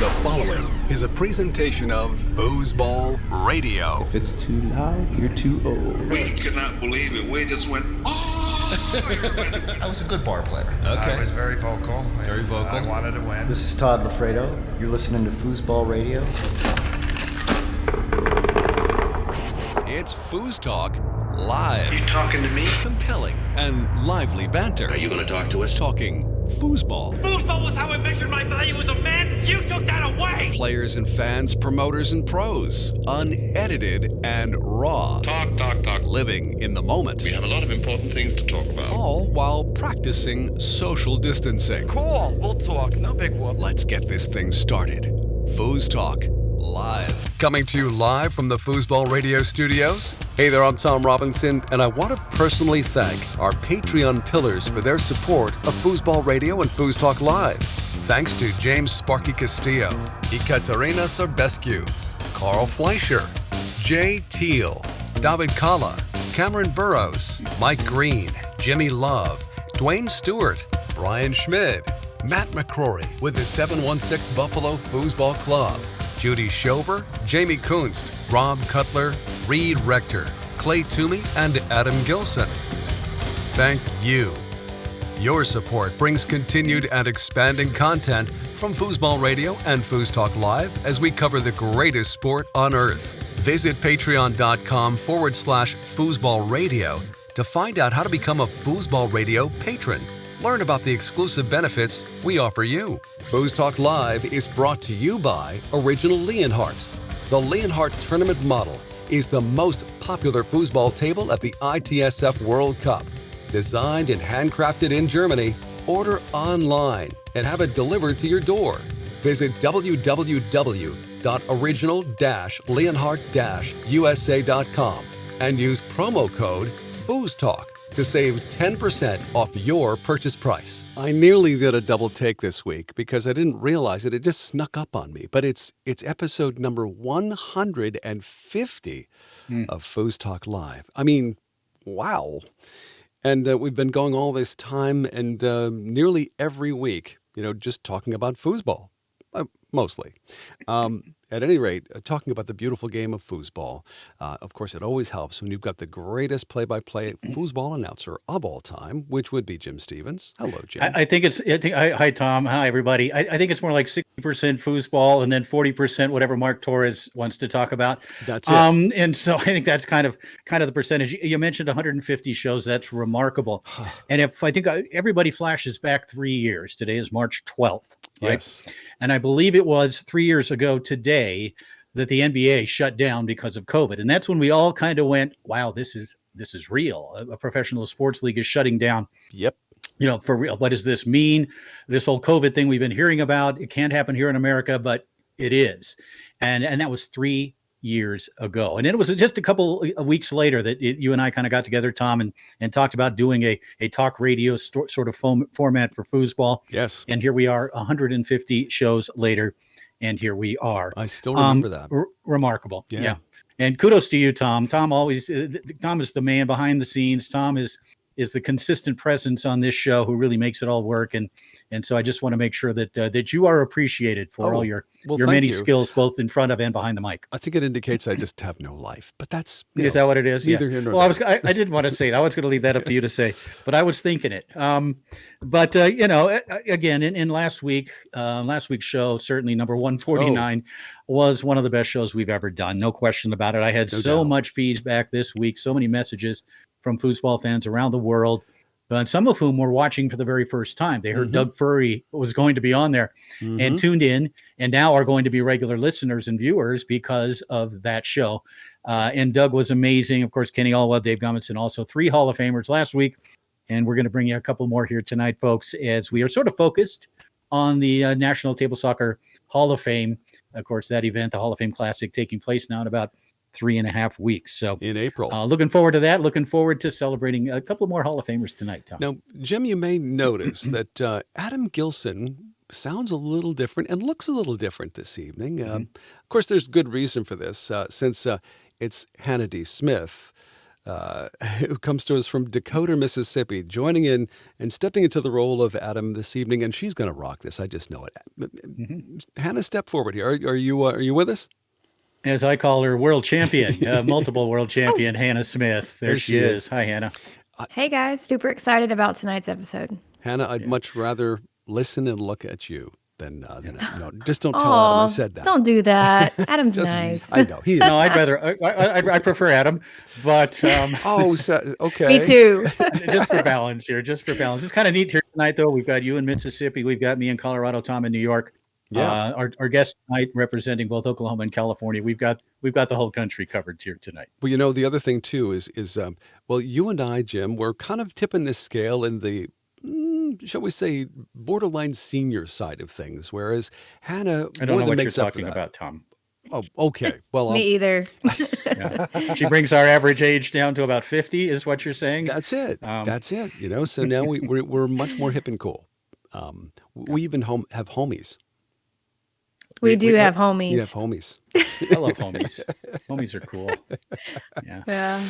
The following is a presentation of Foosball Radio. If it's too loud, you're too old. We could not believe it. We just went, oh! I was a good bar player. I was very vocal. Very vocal. I wanted to win. This is Todd Lafredo. You're listening to Foosball Radio. It's FoosTalk Live. You talking to me? Compelling and lively banter. Are you going to talk to us? Talking foosball. Foosball was how I measured my value as a man. You took that away. Players and fans, promoters and pros. Unedited and raw. Talk. Living in the moment. We have a lot of important things to talk about. All while practicing social distancing. Cool. We'll talk. No big whoop. Let's get this thing started. FoosTalk Live. Coming to you live from the Foosball Radio studios. Hey there, I'm Tom Robinson, and I want to personally thank our Patreon pillars for their support of Foosball Radio and FoosTalk Live. Thanks to James Sparky Castillo, Ekaterina Sorbescu, Carl Fleischer, Jay Teal, David Kalla, Cameron Burrows, Mike Green, Jimmy Love, Dwayne Stewart, Brian Schmid, Matt McCrory with the 716 Buffalo Foosball Club, Judy Schober, Jamie Kunst, Rob Cutler, Reed Rector, Clay Toomey, and Adam Gilson. Thank you. Your support brings continued and expanding content from Foosball Radio and FoosTalk Live as we cover the greatest sport on earth. Visit patreon.com/Foosball Radio to find out how to become a Foosball Radio patron. Learn about the exclusive benefits we offer you. FoosTalk Live is brought to you by Original Leonhardt. The Leonhardt Tournament Model is the most popular foosball table at the ITSF World Cup. Designed and handcrafted in Germany, order online and have it delivered to your door. Visit www.original-leonhardt-usa.com and use promo code FoosTalk to save 10% off your purchase price. I nearly did a double take this week because I didn't realize it. It just snuck up on me. But it's episode number 150 of FoosTalk Live. I mean, wow. And we've been going all this time and nearly every week, just talking about foosball, mostly. At any rate, talking about the beautiful game of foosball. Of course, it always helps when you've got the greatest play-by-play foosball announcer of all time, which would be Jim Stevens. Hello, Jim. Hi, Tom. Hi, everybody. I think it's more like 60% foosball and then 40% whatever Mark Torres wants to talk about. That's it. And so I think that's kind of the percentage. You mentioned 150 shows. That's remarkable. And if I think everybody flashes back 3 years, today is March 12th. Right? Yes. And I believe it was 3 years ago today that the NBA shut down because of COVID. And that's when we all kind of went, wow, this is real. A professional sports league is shutting down. Yep. For real. What does this mean? This whole COVID thing we've been hearing about, it can't happen here in America, but it is. And that was 3 years ago. And then it was just a couple of weeks later that you and I kind of got together, Tom, and talked about doing a talk radio sort of format for foosball. Yes. And here we are 150 shows later. And here we are. I still remember that. Remarkable. Yeah. And kudos to you, Tom. Tom is the man behind the scenes. Tom is the consistent presence on this show who really makes it all work. And so I just want to make sure that you are appreciated for all your many skills, both in front of and behind the mic. I think it indicates I just have no life, but that's is that what it is? Neither here nor there. Well, I didn't want to say it. I was going to leave that up to you to say, but I was thinking it. Again, in last week's show, certainly number 149 was one of the best shows we've ever done. No question about it. I had so much feedback this week, so many messages from foosball fans around the world, and some of whom were watching for the very first time. They heard Doug Furry was going to be on there and tuned in, and now are going to be regular listeners and viewers because of that show. And Doug was amazing. Of course, Kenny Allwell, Dave Gummonson, also 3 Hall of Famers last week. And we're going to bring you a couple more here tonight, folks, as we are sort of focused on the National Table Soccer Hall of Fame. Of course, that event, the Hall of Fame Classic, taking place now in about 3.5 weeks. So in April. Looking forward to that. Looking forward to celebrating a couple more Hall of Famers tonight, Tom. Now, Jim, you may notice that Adam Gilson sounds a little different and looks a little different this evening. Of course, there's good reason for this, since it's Hannah D. Smith who comes to us from Dakota, Mississippi, joining in and stepping into the role of Adam this evening, and she's going to rock this. I just know it. Hannah, step forward here. Are you with us? As I call her, world champion, multiple world champion, Hannah Smith. There she is. Hi, Hannah. Hey, guys. Super excited about tonight's episode. Hannah, I'd much rather listen and look at you than no. Just don't tell Adam I said that. Don't do that. Adam's nice. I know he is. No, I prefer Adam, but okay. Me too. Just for balance here. It's kind of neat here tonight, though. We've got you in Mississippi. We've got me in Colorado. Tom in New York. Yeah. Our guest tonight representing both Oklahoma and California. We've got the whole country covered here tonight. Well, the other thing too is you and I, Jim, we're kind of tipping this scale in the shall we say borderline senior side of things, whereas Hannah, I don't know what you're talking about, Tom. Oh, okay. Well, me either. Yeah. She brings our average age down to about 50, is what you're saying. That's it. That's it. So now we're much more hip and cool. We even have homies. We do have homies. You have homies. I love homies. Homies are cool. Yeah.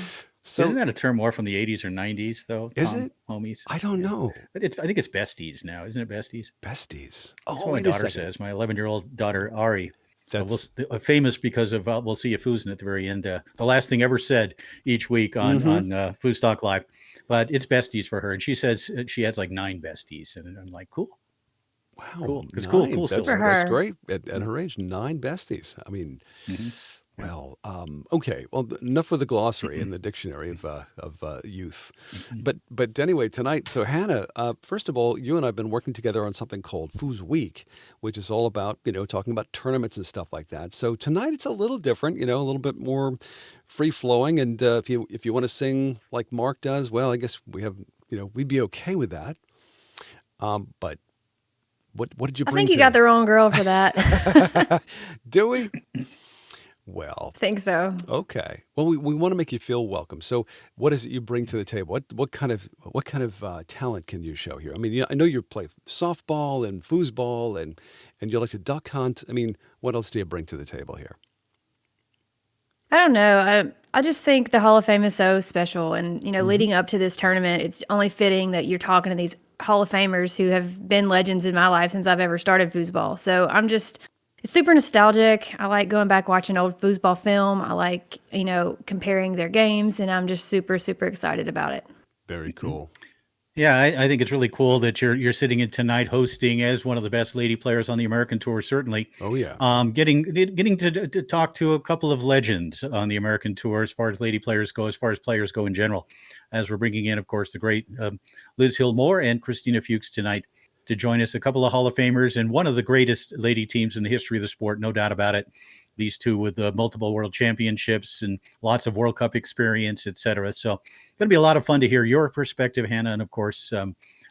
So, isn't that a term more from the 80s or 90s, though? Tom? Is it? Homies? I don't know. I think it's besties now. Isn't it besties? Besties. That's what my daughter says. My 11-year-old daughter, Ari. That's famous because of we'll see you foosing at the very end. The last thing ever said each week on FoosTalk Live. But it's besties for her. And she says she has like 9 besties. And I'm like, cool. Wow. Cool. It's cool That's, still. that's great. At her age, 9 besties. I mean, well, okay. Well, enough of the glossary and the dictionary of youth. But anyway, tonight, so Hannah, first of all, you and I have been working together on something called Foos Week, which is all about, talking about tournaments and stuff like that. So tonight it's a little different, a little bit more free flowing. And if you want to sing like Mark does, well, I guess we have, we'd be okay with that. But what did you bring? I think you got the wrong girl for that. Do we? Well, I think so. Okay. Well, we want to make you feel welcome. So, what is it you bring to the table? What kind of talent can you show here? I mean, I know you play softball and foosball and you like to duck hunt. I mean, what else do you bring to the table here? I don't know. I just think the Hall of Fame is so special, and leading up to this tournament, it's only fitting that you're talking to these Hall of Famers who have been legends in my life since I've ever started foosball. So I'm just. It's super nostalgic. I like going back watching old foosball film. I like, comparing their games, and I'm just super, super excited about it. Very cool. Yeah, I think it's really cool that you're sitting in tonight hosting as one of the best lady players on the American Tour, certainly. Oh, yeah. Getting to talk to a couple of legends on the American Tour as far as lady players go, as far as players go in general, as we're bringing in, of course, the great Liz Hill-Moore and Christina Fuchs tonight to join us, a couple of Hall of Famers and one of the greatest lady teams in the history of the sport, no doubt about it. These two with multiple world championships and lots of World Cup experience, et cetera. So it's going to be a lot of fun to hear your perspective, Hannah, and of course,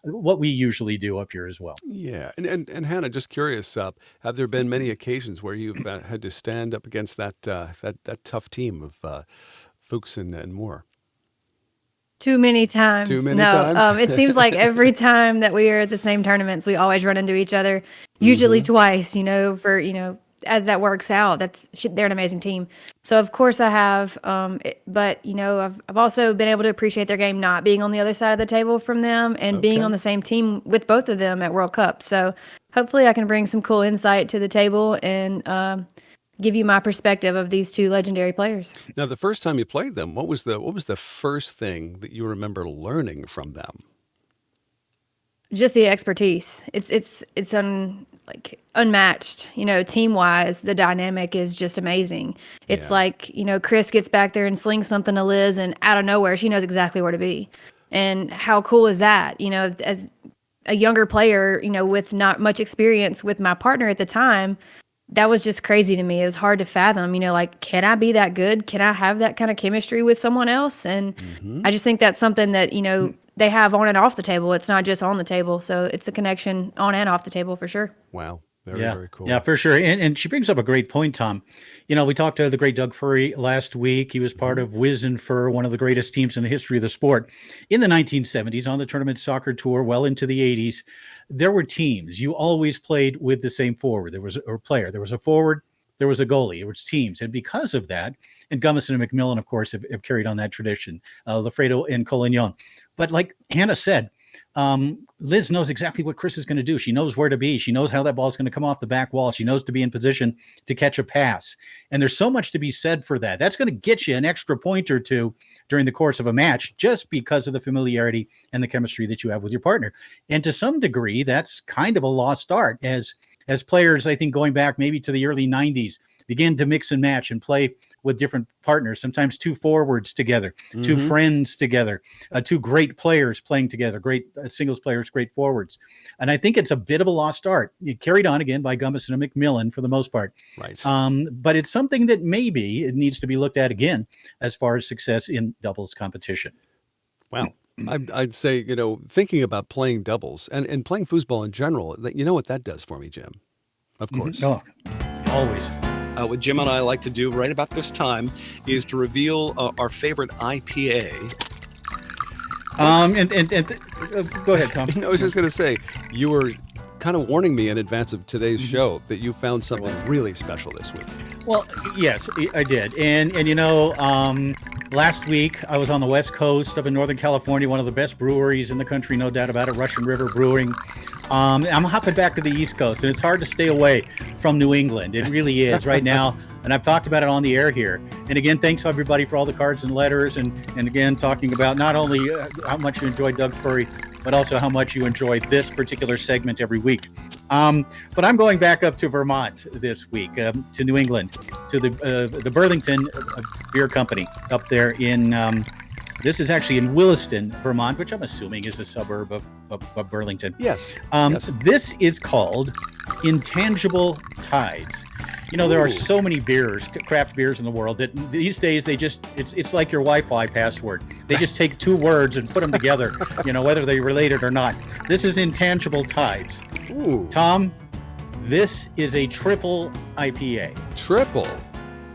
what we usually do up here as well. Yeah. And Hannah, just curious, have there been many occasions where you've had to stand up against that tough team of Fuchs and Moore? Too many times. times? It seems like every time that we are at the same tournaments, we always run into each other, usually twice, as that works out. They're an amazing team. So of course I have, but I've also been able to appreciate their game, not being on the other side of the table from them and being on the same team with both of them at World Cup. So hopefully I can bring some cool insight to the table and, give you my perspective of these two legendary players. Now, the first time you played them, what was the first thing that you remember learning from them? Just the expertise. It's unmatched. Team wise, the dynamic is just amazing. It's like Chris gets back there and slings something to Liz, and out of nowhere, she knows exactly where to be. And how cool is that? As a younger player, with not much experience with my partner at the time. That was just crazy to me. It was hard to fathom, can I be that good? Can I have that kind of chemistry with someone else? And I just think that's something that, they have on and off the table. It's not just on the table. So it's a connection on and off the table for sure. Wow. Very cool. Yeah, for sure. And she brings up a great point, Tom. We talked to the great Doug Furry last week. He was part of Wiz and Fur, one of the greatest teams in the history of the sport. In the 1970s, on the tournament soccer tour, well into the 80s, there were teams. You always played with the same forward. There was a forward, there was a goalie. It was teams. And because of that, and Gummison and McMillan, of course, have carried on that tradition, Lafredo and Collignon. But like Hannah said, Liz knows exactly what Chris is going to do. She knows where to be. She knows how that ball is going to come off the back wall. She knows to be in position to catch a pass. And there's so much to be said for that. That's going to get you an extra point or two during the course of a match just because of the familiarity and the chemistry that you have with your partner. And to some degree, that's kind of a lost art as players, I think, going back maybe to the early 90s, began to mix and match and play with different partners, sometimes two forwards together, two friends together, two great players playing together, great singles players, great forwards. And I think it's a bit of a lost art. It carried on again by Gummison and McMillan for the most part. Right. But it's something that maybe it needs to be looked at again as far as success in doubles competition. Wow. I'd say, thinking about playing doubles and playing foosball in general, you know what that does for me, Jim? Of course. Oh, always. What Jim and I like to do right about this time is to reveal our favorite IPA. Go ahead, Tom. I was just going to say, you were kind of warning me in advance of today's show that you found something really special this week. Well, yes, I did. And last week I was on the West Coast up in Northern California, one of the best breweries in the country, no doubt about it, Russian River Brewing. I'm hopping back to the East Coast, and it's hard to stay away from New England. It really is right now. And I've talked about it on the air here. And again, thanks everybody for all the cards and letters. And again, talking about not only how much you enjoy Doug Furry, but also how much you enjoy this particular segment every week. But I'm going back up to Vermont this week, to New England, to the Burlington Beer Company up there in, this is actually in Williston, Vermont, which I'm assuming is a suburb of Burlington. Yes. Yes. This is called Intangible Tides. There are so many beers, craft beers in the world that these days it's like your Wi-Fi password. They just take two words and put them together, whether they're related or not. This is Intangible Tides. Ooh. Tom, this is a triple IPA. Triple?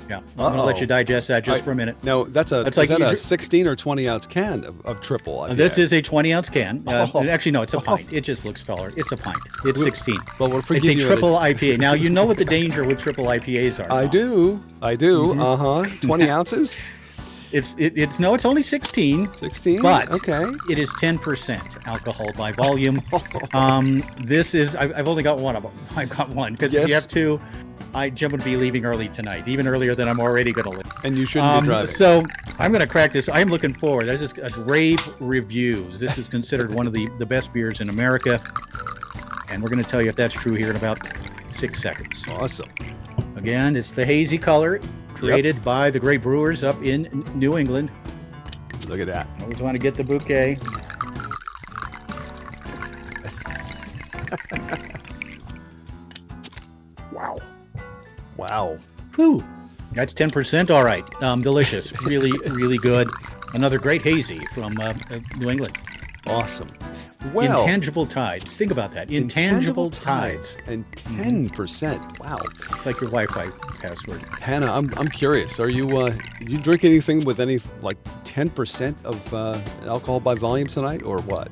Yeah, I'm going to let you digest that just for a minute. Now, is that a 16 or 20 ounce can of triple IPA? This is a 20 ounce can. Actually, no, it's a pint. It just looks taller. It's a pint. It's 16. Well, we'll forgive it's a you triple IPA. Now, you know what the danger with triple IPAs are. I do. 20 ounces? It's only 16. 16? But okay. It is 10% alcohol by volume. This is, I've only got one of them. I've got one because if you have two, Jim would be leaving early tonight, even earlier than I'm already going to leave. And you shouldn't be driving. So I'm going to crack this. I'm looking forward. There's just rave reviews. This is considered one of the best beers in America. And we're going to tell you if that's true here in about 6 seconds. Awesome. Again, it's the hazy color created by the great brewers up in New England. Look at that. Always want to get the bouquet. Wow. Whew. That's 10%. All right. Delicious. Really, really good. Another great hazy from New England. Awesome. Well, Intangible Tides. Think about that. Intangible Tides. And 10%. Wow. It's like your Wi-Fi password. Hannah, I'm curious. Are you you drink anything with any 10% of alcohol by volume tonight, or what?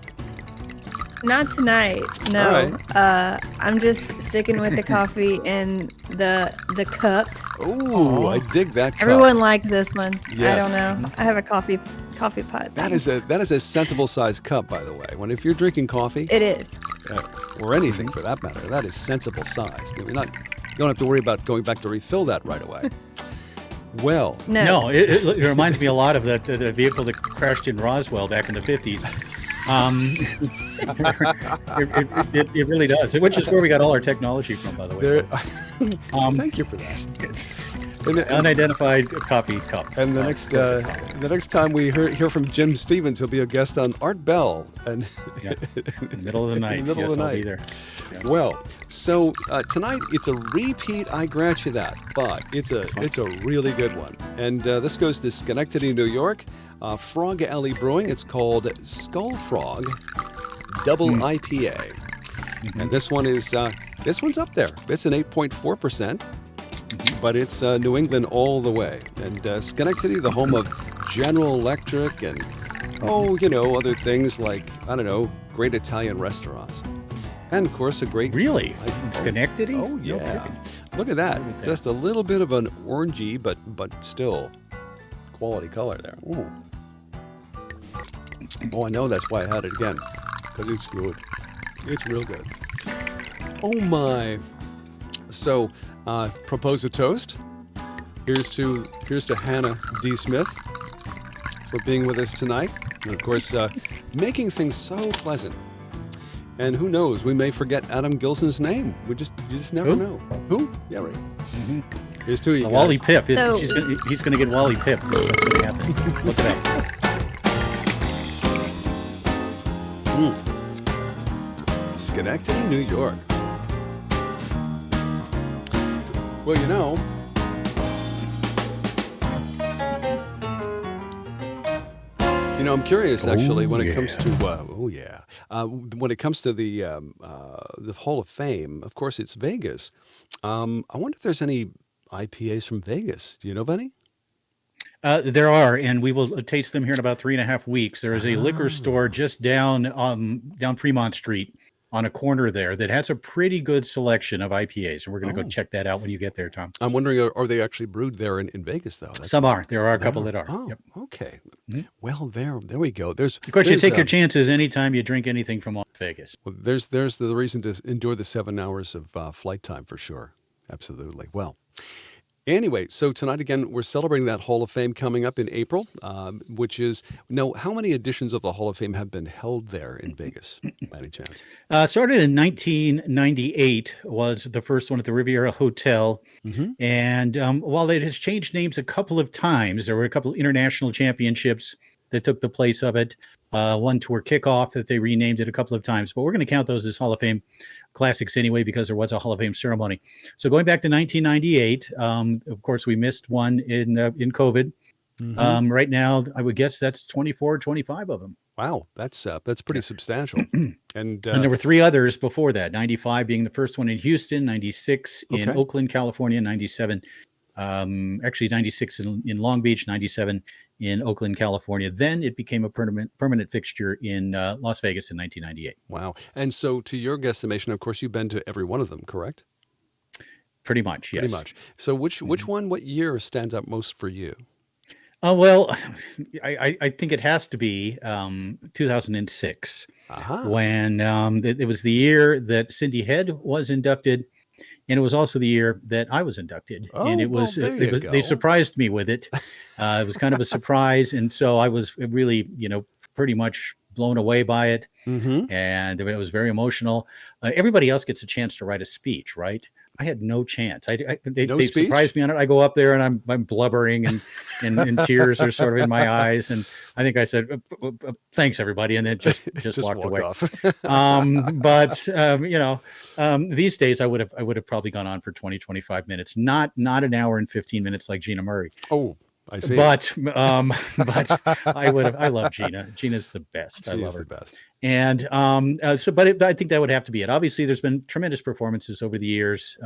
Not tonight. No. All right. I'm just sticking with the coffee in the cup. Ooh, I dig that cup. Everyone liked this one. Yes. I don't know. I have a coffee pot. That is a sensible sized cup, by the way. If you're drinking coffee, It is. or anything for that matter, that is sensible size. You don't have to worry about going back to refill that right away. Well, No, it reminds me a lot of the vehicle that crashed in Roswell back in the 50s. It really does, which is where we got all our technology from, by the way. Thank you for that. It's unidentified coffee cup. And the next time we hear from Jim Stevens, he'll be a guest on Art Bell, and in the middle of the night. I'll be there. Yeah. Well, so tonight it's a repeat. I grant you that, but it's a really good one. And this goes to Schenectady, New York. Frog Alley Brewing. It's called Skull Frog Double IPA, and this one's up there. It's an 8.4%, but it's New England all the way. And Schenectady, the home of General Electric and other things like great Italian restaurants. And of course, a great. Really? In Schenectady? Oh, No yeah. kidding. Look at that. Look at that. Just a little bit of an orangey, but still quality color there. Ooh. Oh, I know that's why I had it again, because it's good. It's real good. Oh, my. So, propose a toast. Here's to Hannah D. Smith for being with us tonight. And, of course, making things so pleasant. And who knows, we may forget Adam Gilson's name. You just never Who? know. Who? Yeah, right. Mm-hmm. Here's to you guys. Wally Pip. So- He's going to get Wally Pipped. That's what's going to happen. Look at that. Schenectady, New York. Well, I'm curious actually when it comes to when it comes to the Hall of Fame. Of course, it's Vegas. I wonder if there's any IPAs from Vegas. Do you know of any? There are, and we will taste them here in about 3.5 weeks. There is a liquor store just down Fremont Street on a corner there that has a pretty good selection of IPAs. And we're going to go check that out when you get there, Tom. I'm wondering, are they actually brewed there in Vegas, though? Some are. There are a couple that are. Oh, Yep. okay. Mm-hmm. Well, there we go. Of course, you take your chances anytime you drink anything from Las Vegas. Well, there's the reason to endure the 7 hours of flight time for sure. Absolutely. Well, anyway, so tonight again, we're celebrating that Hall of Fame coming up in April, which is, how many editions of the Hall of Fame have been held there in Vegas, by any chance? Started in 1998 was the first one at the Riviera Hotel. Mm-hmm. And while it has changed names a couple of times, there were a couple of international championships that took the place of it. One tour kickoff that they renamed it a couple of times, but we're going to count those as Hall of Fame classics anyway, because there was a Hall of Fame ceremony. So going back to 1998, of course, we missed one in COVID. Mm-hmm. Right now, I would guess that's 24, 25 of them. Wow, that's pretty substantial. And there were 3 others before that, 95 being the first one in Houston, 96 in Oakland, California, 97, actually 96 in Long Beach, 97 in Oakland, California. Then it became a permanent fixture in Las Vegas in 1998. Wow. And so to your guesstimation, of course, you've been to every one of them, correct? Pretty much, yes. Pretty much. So which one, what year stands out most for you? Well, I think it has to be 2006, when it was the year that Cindy Head was inducted, and it was also the year that I was inducted. And it was, they surprised me with it. It was kind of a surprise, and so I was really, pretty much blown away by it, and it was very emotional. Everybody else gets a chance to write a speech, right? I had no chance. They surprised me on it. I go up there and I'm blubbering and tears are sort of in my eyes. And I think I said, thanks everybody. And then just walked away. Off. These days I would have probably gone on for 20, 25 minutes, not an hour and 15 minutes like Gina Murray. Oh, I see. But I love Gina. Gina's the best. I love her. The best. And I think that would have to be it. Obviously, there's been tremendous performances over the years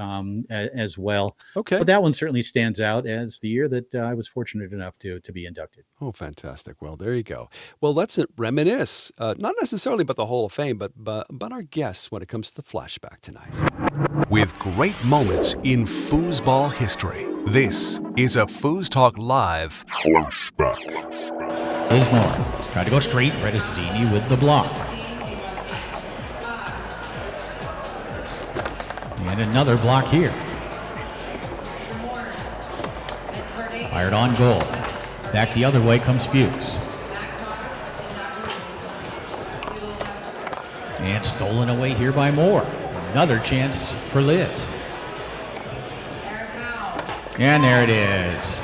as well. Okay. But that one certainly stands out as the year that I was fortunate enough to be inducted. Oh, fantastic. Well, there you go. Well, let's reminisce, not necessarily about the Hall of Fame, but our guests when it comes to the flashback tonight. With great moments in foosball history, this is a FoosTalk Live Flashback. Liz Moore tried to go straight. Redazzini with the block. And another block here. Fired on goal. Back the other way comes Fuchs. And stolen away here by Moore. Another chance for Liz. And there it is.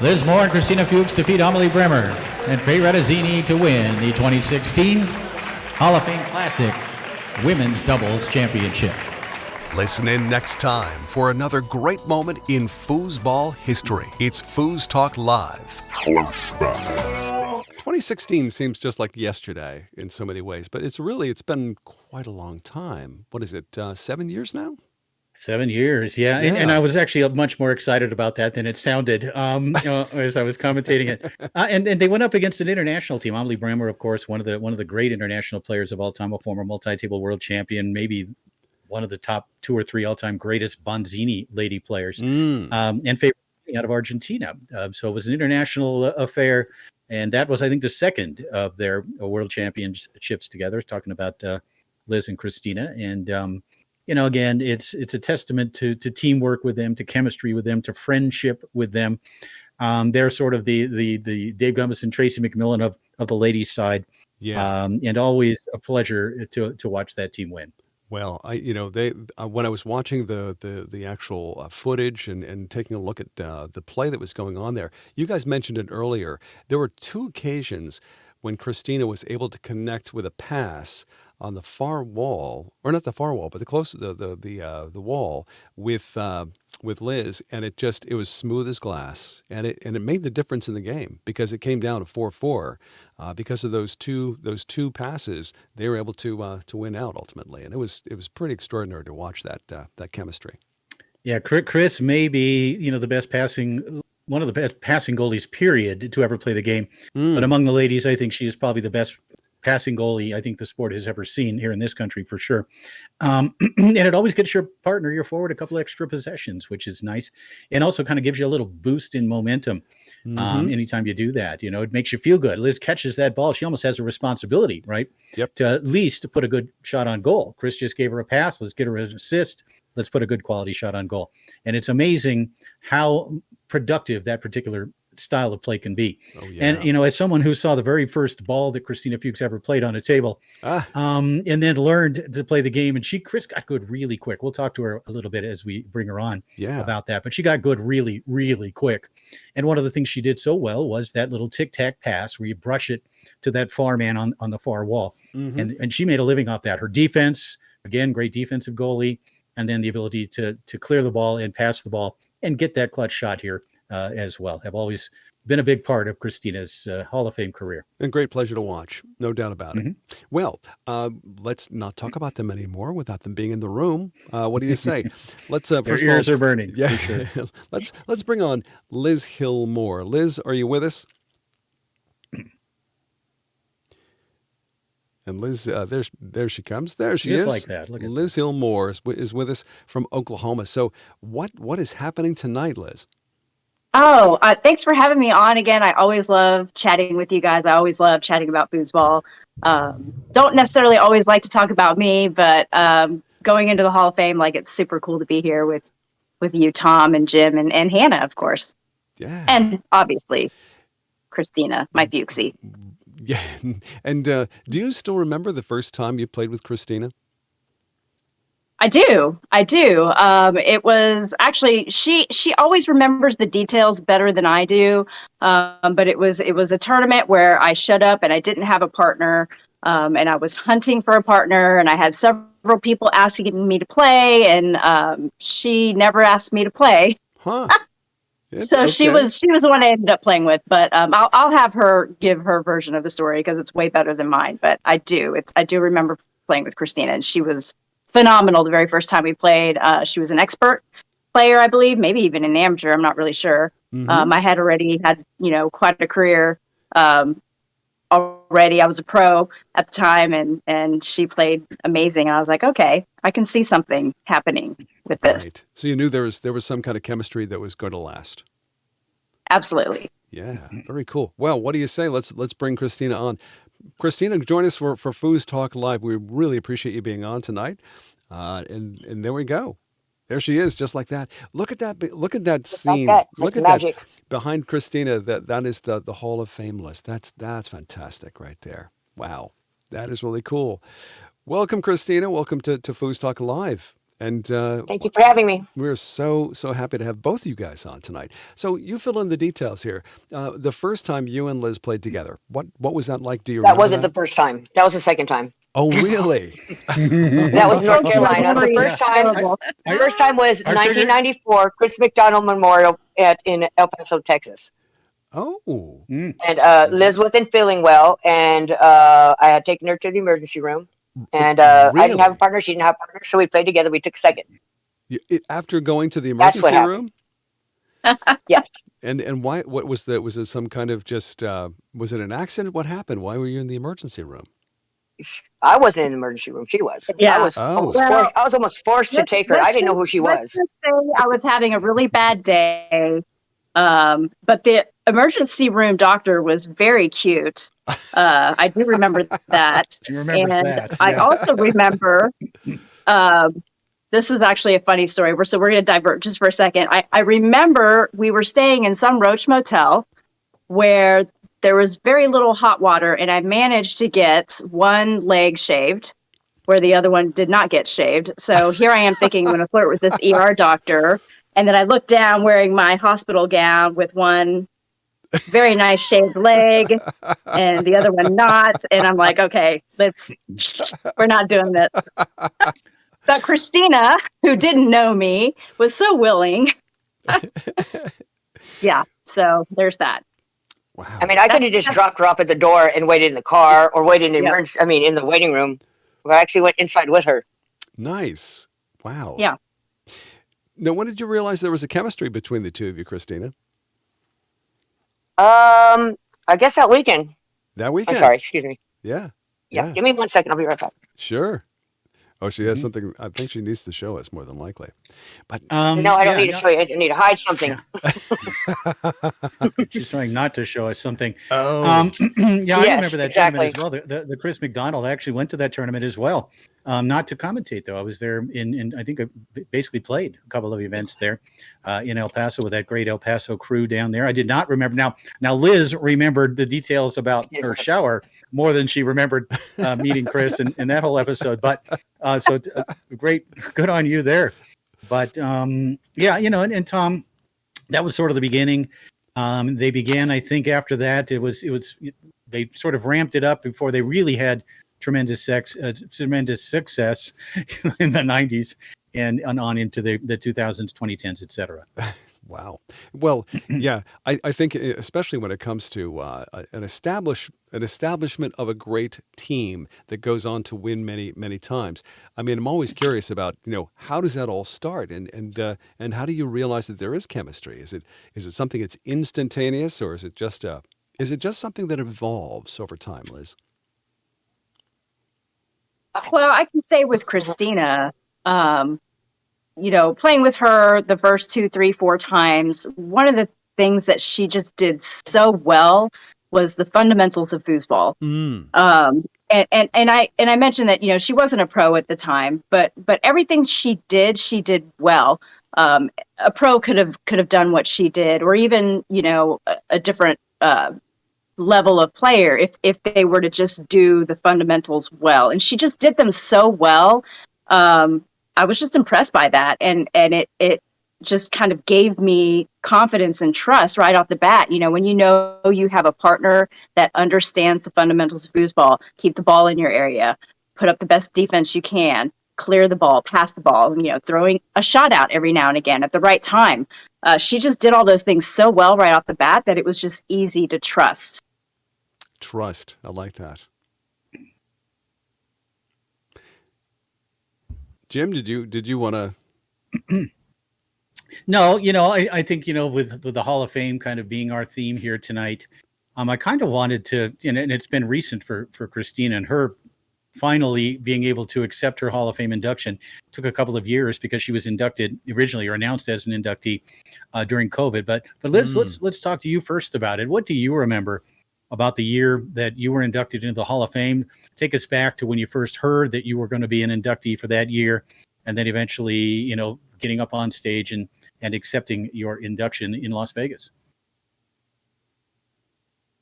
Liz Moore and Christina Fuchs defeat Amelie Bremer and Faye Redazzini to win the 2016 Hall of Fame Classic Women's Doubles Championship. Listen in next time for another great moment in foosball history. It's FoosTalk Live Flashback. 2016 seems just like yesterday in so many ways, but it's been quite a long time. What is it, 7 years now? 7 years, yeah. And I was actually much more excited about that than it sounded as I was commentating it. And they went up against an international team. Amelie Bremer, of course, one of the great international players of all time, a former multi-table world champion, maybe one of the top 2 or 3 all-time greatest Bonzini lady players, and favorite out of Argentina. So it was an international affair, and that was, I think, the second of their world championships together. Talking about Liz and Christina, and again, it's a testament to teamwork with them, to chemistry with them, to friendship with them. They're sort of the Dave Gummis and Tracy McMillan of the ladies' side. Yeah. And always a pleasure to watch that team win. Well, when I was watching the actual footage and taking a look at the play that was going on there, you guys mentioned it earlier. There were 2 occasions when Christina was able to connect with a pass on the far wall, or not the far wall, but the wall with Liz, and it was smooth as glass, and it made the difference in the game because it came down to 4-4 because of those two passes. They were able to win out ultimately, and it was pretty extraordinary to watch that chemistry. Yeah, Chris may be one of the best passing goalies period to ever play the game, but among the ladies, I think she is probably the best passing goalie I think the sport has ever seen here in this country for sure. And it always gets your partner, your forward, a couple extra possessions, which is nice. And also kind of gives you a little boost in momentum anytime you do that. It makes you feel good. Liz catches that ball. She almost has a responsibility, right? Yep. To at least put a good shot on goal. Chris just gave her a pass. Let's get her an assist. Let's put a good quality shot on goal. And it's amazing how productive that particular style of play can be. Oh, yeah. And as someone who saw the very first ball that Christina Fuchs ever played on a table, and then learned to play the game, and Chris got good really quick. We'll talk to her a little bit as we bring her on about that, but she got good really, really quick. And one of the things she did so well was that little tic-tac pass where you brush it to that far man on the far wall. And she made a living off that. Her defense, again, great defensive goalie, and then the ability to clear the ball and pass the ball and get that clutch shot here as well. Have always been a big part of Christina's Hall of Fame career. And great pleasure to watch, no doubt about it. Well, let's not talk about them anymore without them being in the room. What do you say? Let's Their ears are burning. Yeah, for sure. let's bring on Liz Hill-Moore. Liz, are you with us? And Liz, there she comes. There she is. Like that. Look at Liz Hill-Moore is with us from Oklahoma. So what is happening tonight, Liz? Oh, thanks for having me on again. I always love chatting with you guys. I always love chatting about foosball. Don't necessarily always like to talk about me, but going into the Hall of Fame, it's super cool to be here with you, Tom and Jim and Hannah, of course. Yeah. And obviously, Christina, my Fuchsie. Yeah. And do you still remember the first time you played with Christina? I do. It was actually, she always remembers the details better than I do. But it was a tournament where I showed up and I didn't have a partner. And I was hunting for a partner, and I had several people asking me to play, and she never asked me to play. Huh. So okay. She was the one I ended up playing with, but I'll have her give her version of the story because it's way better than mine. But I do remember playing with Christina, and she was phenomenal the very first time we played. She was an expert player, I believe, maybe even an amateur. I'm not really sure. I had already had, quite a career already. I was a pro at the time, and she played amazing. And I was like, okay, I can see something happening with this. Right. So you knew there was some kind of chemistry that was going to last. Absolutely. Yeah. Very cool. Well, what do you say? Let's bring Christina on. Christina, join us for FoosTalk Live. We really appreciate you being on tonight. And there we go. There she is, just like that. Look at that! Look at that scene. Look at magic. That behind Christina. That is the Hall of Fame list. That's fantastic right there. Wow, that is really cool. Welcome, Christina. Welcome to FoosTalk Live. And thank you for having me. We're so happy to have both of you guys on tonight. So you fill in the details here. The first time you and Liz played together, what was that like? Do you remember? That wasn't the first time. That was the second time. Oh, really? That was North Carolina. The first time was 1994, Chris McDonald Memorial in El Paso, Texas. Oh. And Liz wasn't feeling well, and I had taken her to the emergency room. And I didn't have a partner. She didn't have a partner. So we played together. We took second. After going to the That's what emergency room? Yes. And why? What was that? Was it some kind of just? Was it an accident? What happened? Why were you in the emergency room? I wasn't in the emergency room. She was. Yeah. I was almost forced to take her. I didn't know who she was. Let's just say I was having a really bad day. But the emergency room doctor was very cute. I do remember that. She remembers and that. I also remember, this is actually a funny story. We're going to divert just for a second. I remember we were staying in some Roach motel where there was very little hot water, and I managed to get one leg shaved where the other one did not get shaved. So here I am thinking I'm going to flirt with this ER doctor. And then I looked down wearing my hospital gown with one very nice shaved leg and the other one not. And I'm like, okay, we're not doing this. But Christina, who didn't know me, was so willing. Yeah. So there's that. Wow. I mean, I could have just dropped her off at the door and waited in the car or waited in the in the waiting room. But I actually went inside with her. Nice. Wow. Yeah. Now, when did you realize there was a chemistry between the two of you, Christina? I guess that weekend. That weekend? I'm sorry, excuse me. Yeah. Yeah. Give me 1 second. I'll be right back. Sure. Oh, she has something. I think she needs to show us more than likely. But no, I don't need to show you. I need to hide something. Yeah. She's trying not to show us something. Oh. Yeah, I remember that tournament as well. The Chris McDonald actually went to that tournament as well. Not to commentate, though. I was there in I think I basically played a couple of events there in El Paso with that great El Paso crew down there. I did not remember. Now Liz remembered the details about her shower more than she remembered meeting Chris and that whole episode. But great, good on you there. But yeah, and Tom, that was sort of the beginning. They began, I think, after that. It was they sort of ramped it up before they really had tremendous success in the 90s and on into the 2000s, 2010s, et cetera. Wow. Well, yeah, I think especially when it comes to an establishment of a great team that goes on to win many, many times. I mean, I'm always curious about, how does that all start and how do you realize that there is chemistry? Is it something that's instantaneous, or is it just something that evolves over time, Liz? Well, I can say with Christina, playing with her the first 2, 3, 4 times, one of the things that she just did so well was the fundamentals of foosball. And I mentioned that, she wasn't a pro at the time, but everything she did well. A pro could have done what she did, or even, a different level of player if they were to just do the fundamentals well. And she just did them so well. I was just impressed by that. And it just kind of gave me confidence and trust right off the bat. When you have a partner that understands the fundamentals of foosball, keep the ball in your area, put up the best defense you can, clear the ball, pass the ball, throwing a shot out every now and again at the right time. She just did all those things so well right off the bat that it was just easy to trust. Trust. I like that. Jim, did you want to? No, I think, with the Hall of Fame kind of being our theme here tonight, I kind of wanted to, and it's been recent for Christina and her finally being able to accept her Hall of Fame induction. It took a couple of years because she was inducted originally or announced as an inductee during COVID. But let's talk to you first about it. What do you remember about the year that you were inducted into the Hall of Fame? Take us back to when you first heard that you were going to be an inductee for that year, and then eventually, getting up on stage and accepting your induction in Las Vegas.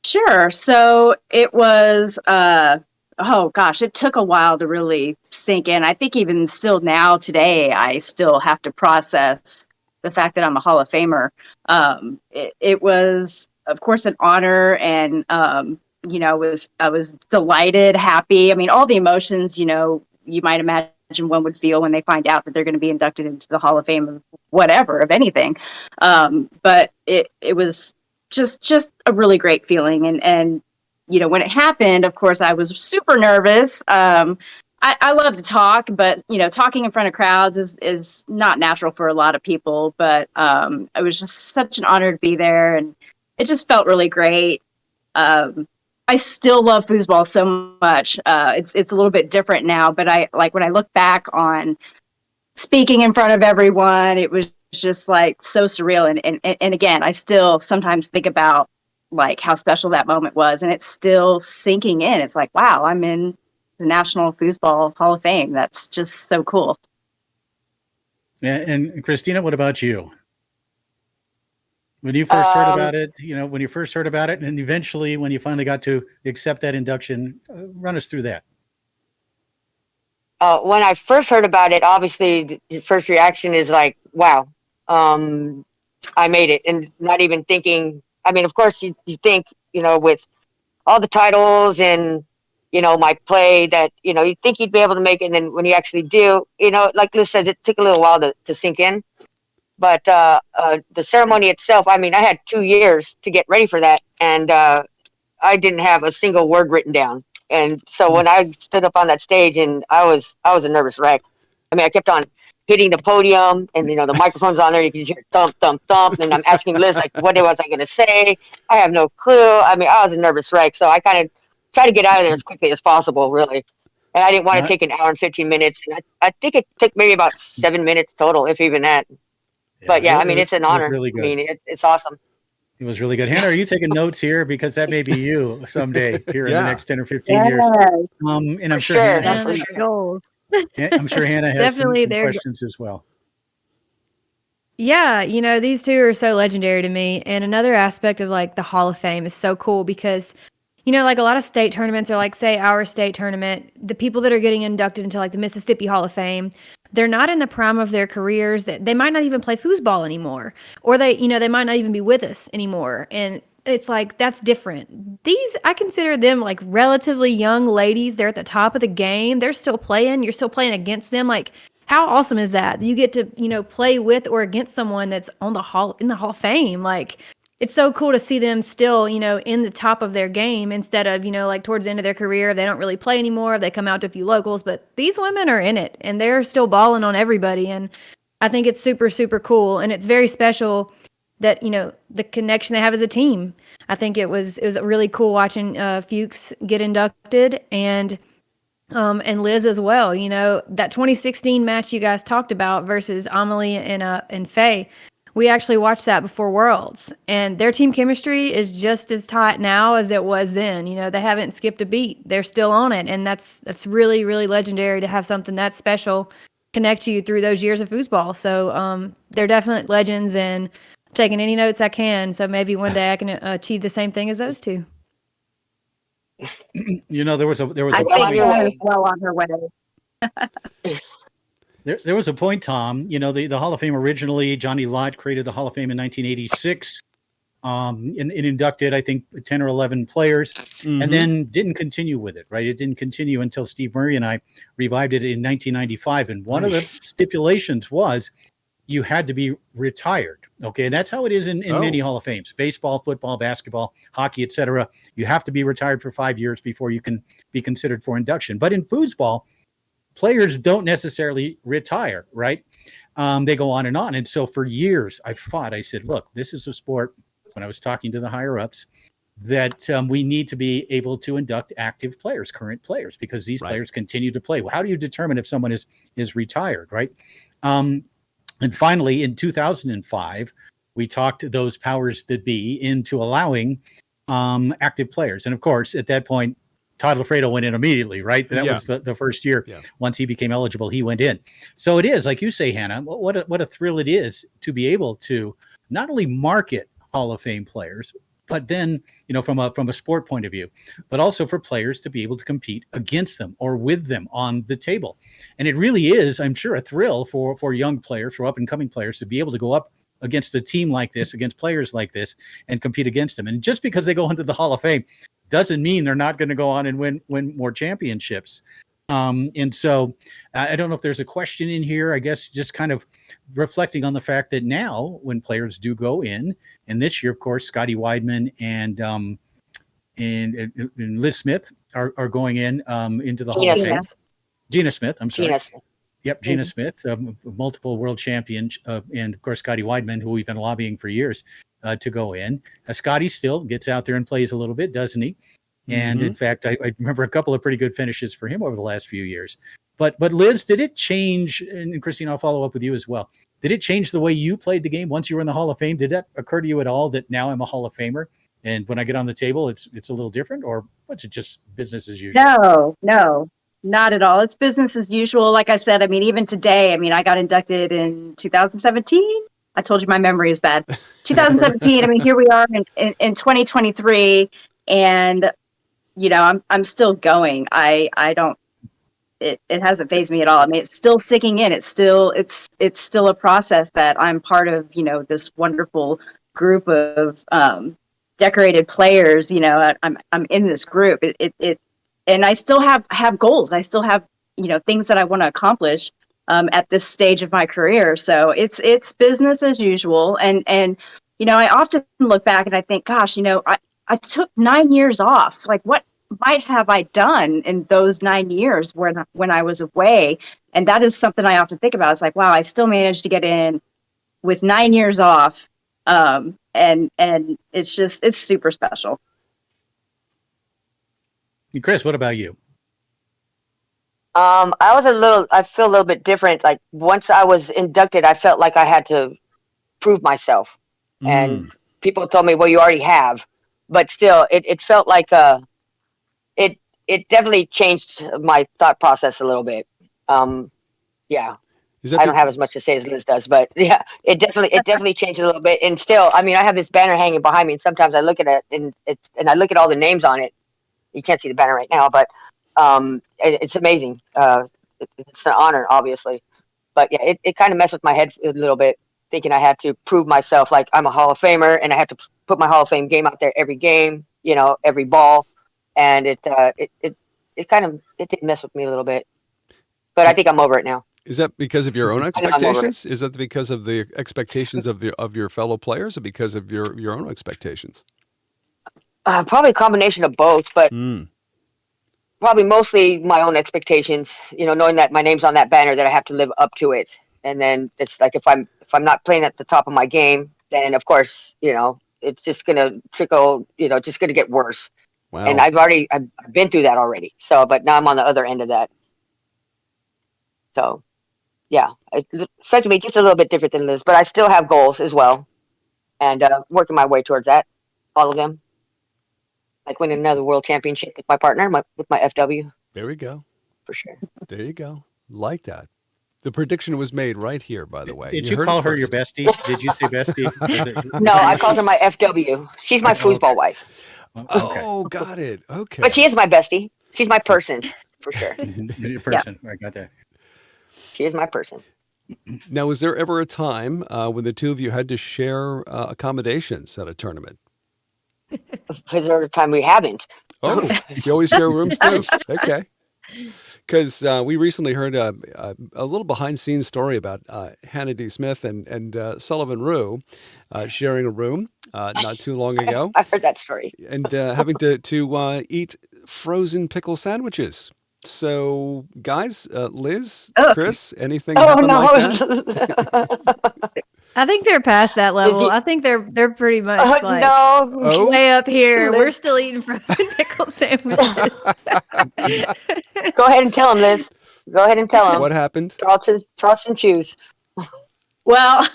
Sure. So it was, it took a while to really sink in. I think even still now today, I still have to process the fact that I'm a Hall of Famer. It was, of course, an honor, and I was delighted, happy. I mean, all the emotions, you might imagine one would feel when they find out that they're going to be inducted into the Hall of Fame of whatever, of anything. But it was just a really great feeling. And when it happened, of course, I was super nervous. I love to talk, but talking in front of crowds is not natural for a lot of people. But it was just such an honor to be there, and it just felt really great. I still love foosball so much. It's a little bit different now, but I like when I look back on speaking in front of everyone, it was just like so surreal. And again, I still sometimes think about like how special that moment was, and it's still sinking in. It's like, wow, I'm in the National Foosball Hall of Fame. That's just so cool. Yeah, and Christina, what about you? When you first heard about it, and eventually when you finally got to accept that induction, run us through that. When I first heard about it, obviously the first reaction is like, wow, I made it. And not even thinking, I mean, of course you think, with all the titles and, my play that, you think you'd be able to make it. And then when you actually do, like Liz says, it took a little while to sink in. But the ceremony itself, I mean, I had 2 years to get ready for that. And I didn't have a single word written down. And so when I stood up on that stage, and I was a nervous wreck. I mean, I kept on hitting the podium, and the microphone's on there. You can hear thump, thump, thump, and I'm asking Liz like, what was I going to say? I have no clue. I mean, I was a nervous wreck, so I kind of tried to get out of there as quickly as possible, really. And I didn't want to take an hour and 15 minutes. And I think it took maybe about 7 minutes total, if even that. But yeah, I mean, it's an honor. Really good. I mean, it's awesome. It was really good. Hannah, are you taking notes here? Because that may be you someday here in the next 10 or 15 years. And I'm sure Hannah, I'm sure Hannah has some questions as well. Yeah, these two are so legendary to me. And another aspect of like the Hall of Fame is so cool because, like a lot of state tournaments, or like say our state tournament, the people that are getting inducted into like the Mississippi Hall of Fame, they're not in the prime of their careers. That they might not even play foosball anymore, or they might not even be with us anymore. And it's like, that's different. These, I consider them like relatively young ladies. They're at the top of the game. They're still playing. You're still playing against them. Like, how awesome is that? You get to, play with or against someone that's in the Hall of Fame. Like, it's so cool to see them still, in the top of their game instead of, like towards the end of their career, they don't really play anymore. They come out to a few locals, but these women are in it and they're still balling on everybody. And I think it's super, super cool. And it's very special that, the connection they have as a team. I think it was really cool watching Fuchs get inducted and Liz as well. That 2016 match you guys talked about versus Amelie and Faye. We actually watched that before Worlds, and their team chemistry is just as tight now as it was then. They haven't skipped a beat. They're still on it, and that's really, really legendary to have something that special connect you through those years of foosball. So they're definite legends, and I'm taking any notes I can. So maybe one day I can achieve the same thing as those two. There was a point. Well on her way. There was a point, Tom. The Hall of Fame originally, Johnny Lott created the Hall of Fame in 1986, and inducted, I think, 10 or 11 players, and then didn't continue with it. Right, it didn't continue until Steve Murray and I revived it in 1995. And one of the stipulations was you had to be retired. Okay, and that's how it is in many Hall of Fames: baseball, football, basketball, hockey, etc. You have to be retired for 5 years before you can be considered for induction. But in foosball, players don't necessarily retire, right? They go on. And so for years I said, look, this is a sport, when I was talking to the higher ups, that we need to be able to induct active players, current players, because these players continue to play. Well, how do you determine if someone is retired, right? And finally, in 2005, we talked those powers that be into allowing active players. And of course, at that point, Todd Lafredo went in immediately, right? That was the first year. Yeah. Once he became eligible, he went in. So it is, like you say, Hannah, what a thrill it is to be able to not only market Hall of Fame players, but then, from a sport point of view, but also for players to be able to compete against them or with them on the table. And it really is, I'm sure, a thrill for young players, for up and coming players, to be able to go up against a team like this, against players like this, and compete against them. And just because they go into the Hall of Fame doesn't mean they're not going to go on and win more championships. And so I don't know if there's a question in here, I guess, just kind of reflecting on the fact that now when players do go in, and this year, of course, Scotty Weidman and Liz Smith are going into the Hall of Fame. Gina Smith. I'm sorry. Gina Smith. Yep, Gina Smith, multiple world champion, and of course Scotty Weidman, who we've been lobbying for years to go in. Scotty still gets out there and plays a little bit, doesn't he? And in fact, I remember a couple of pretty good finishes for him over the last few years. But Liz, did it change? And Christine, I'll follow up with you as well. Did it change the way you played the game once you were in the Hall of Fame? Did that occur to you at all that now I'm a Hall of Famer, and when I get on the table, it's a little different, or what's it just business as usual? No, not at all. It's business as usual. Like I said, I mean, even today, I mean, I got inducted in 2017. I told you my memory is bad. 2017. I mean, here we are in 2023, and you know, I'm still going. I don't. It hasn't fazed me at all. I mean, it's still sinking in. It's still a process that I'm part of. You know, this wonderful group of decorated players. You know, I'm in this group. And I still have goals. I still have, you know, things that I want to accomplish at this stage of my career. So it's business as usual. And you know, I often look back and I think, gosh, you know, I took 9 years off. Like, what might have I done in those 9 years when I was away? And that is something I often think about. It's like, wow, I still managed to get in with 9 years off. And it's super special. Chris, what about you? I feel a little bit different. Like, once I was inducted, I felt like I had to prove myself. And people told me, well, you already have. But still, it felt like it definitely changed my thought process a little bit. Yeah. I don't have as much to say as Liz does, but yeah, it definitely changed a little bit. And still, I mean, I have this banner hanging behind me, and sometimes I look at it and I look at all the names on it. You can't see the banner right now, but it's amazing. It's an honor, obviously, but yeah, it kind of messed with my head a little bit, thinking I had to prove myself, like I'm a Hall of Famer, and I had to put my Hall of Fame game out there every game, you know, every ball, and it did mess with me a little bit, but I think I'm over it now. Is that because of your own expectations? Is that because of the expectations of your fellow players, or because of your own expectations? Probably a combination of both, but probably mostly my own expectations. You know, knowing that my name's on that banner, that I have to live up to it. And then it's like, if I'm not playing at the top of my game, then of course, you know, it's just gonna trickle. You know, just gonna get worse. Wow. And I've been through that already. So, but now I'm on the other end of that. So, yeah, it's affected me just a little bit different than Liz, but I still have goals as well, and working my way towards that. All of them. Like winning another world championship with my partner, with my FW. There we go. For sure. There you go. Like that. The prediction was made right here, by the way. Did you call her your bestie? Did you say bestie? No, I called her my FW. She's my foosball wife. Oh, got it. Okay. But she is my bestie. She's my person, for sure. Your person. Yeah. I got that. She is my person. Now, was there ever a time when the two of you had to share accommodations at a tournament? Was there a time we haven't? Oh, you always share rooms too. Okay. Because we recently heard a little behind-the-scenes story about Hannah D. Smith and Sullivan Rue sharing a room not too long ago. I've heard that story. And having to eat frozen pickle sandwiches. So, guys, Liz, Chris, anything happen like that? I think they're past that level. I think they're pretty much way up here. We're still eating frozen pickle sandwiches. Go ahead and tell them, Liz. Go ahead and tell them. What happened? Toss and choose. Well,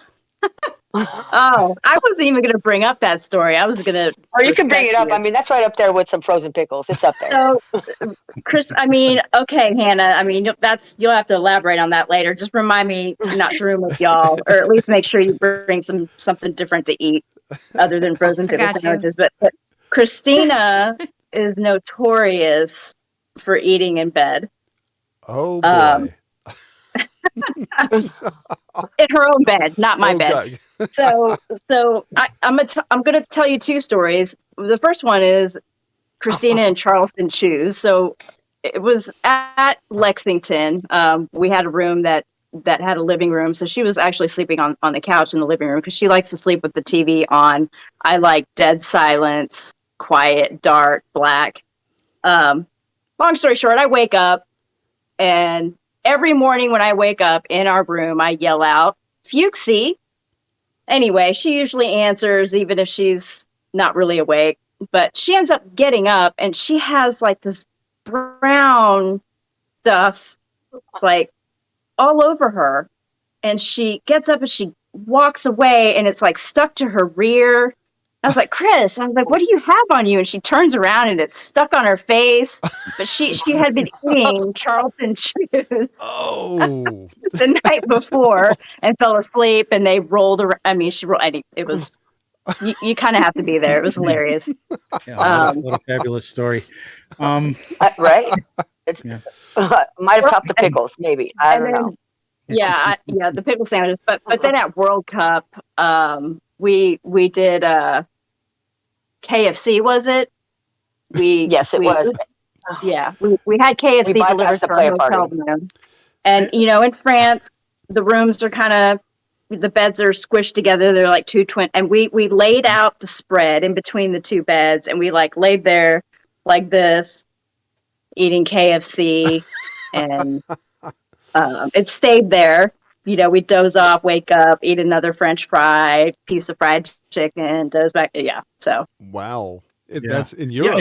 I wasn't even going to bring up that story. I was going to. Or you can bring it up. I mean, that's right up there with some frozen pickles. It's up there. So, Chris, I mean, okay, Hannah. I mean, you'll have to elaborate on that later. Just remind me not to room with y'all, or at least make sure you bring something different to eat other than frozen pickle sandwiches. But Christina is notorious for eating in bed. Oh boy. In her own bed, not my bed. So I'm going to tell you two stories. The first one is Christina and Charleston Shoes. So it was at Lexington. We had a room that had a living room. So she was actually sleeping on the couch in the living room because she likes to sleep with the TV on. I like dead silence, quiet, dark, black. Long story short, I wake up And every morning when I wake up in our room, I yell out, Fuchsie. Anyway, she usually answers, even if she's not really awake. But she ends up getting up, and she has like this brown stuff like all over her. And she gets up and she walks away, and it's like stuck to her rear. I was like, Chris, I was like, what do you have on you? And she turns around and it's stuck on her face. But she had been eating Charleston shoes Oh, the night before and fell asleep, and they rolled around. I mean, it was, you kind of have to be there. It was hilarious. Yeah, what a fabulous story. Right? It's might have topped the pickles, maybe. I don't know. Yeah, the pickle sandwiches. But then at World Cup, we did KFC, was it? Yes, it was. Yeah, we had KFC delivered to our hotel room. And, in France, the rooms are the beds are squished together. They're like two twin. And we laid out the spread in between the two beds, and we like laid there like this, eating KFC. And it stayed there. We'd doze off, wake up, eat another French fry, piece of fried chicken, doze back. Yeah. So. Wow. That's in Europe.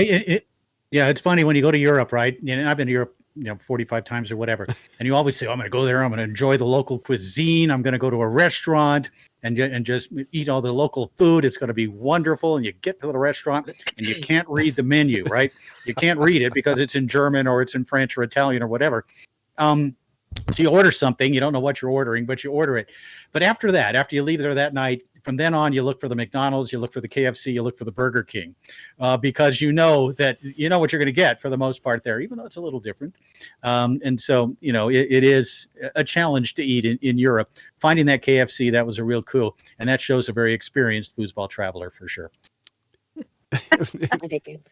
Yeah, it's funny when you go to Europe, right? I've been to Europe, 45 times or whatever. And you always say, I'm going to go there. I'm going to enjoy the local cuisine. I'm going to go to a restaurant and just eat all the local food. It's going to be wonderful. And you get to the restaurant and you can't read the menu, right? You can't read it because it's in German or it's in French or Italian or whatever. So you order something, you don't know what you're ordering, but you order it. But after you leave there that night, from then on, you look for the McDonald's, you look for the KFC, you look for the Burger King, because you know what you're going to get for the most part there, even though it's a little different. And so, it is a challenge to eat in Europe. Finding that KFC, that was a real coup. And that shows a very experienced foosball traveler for sure.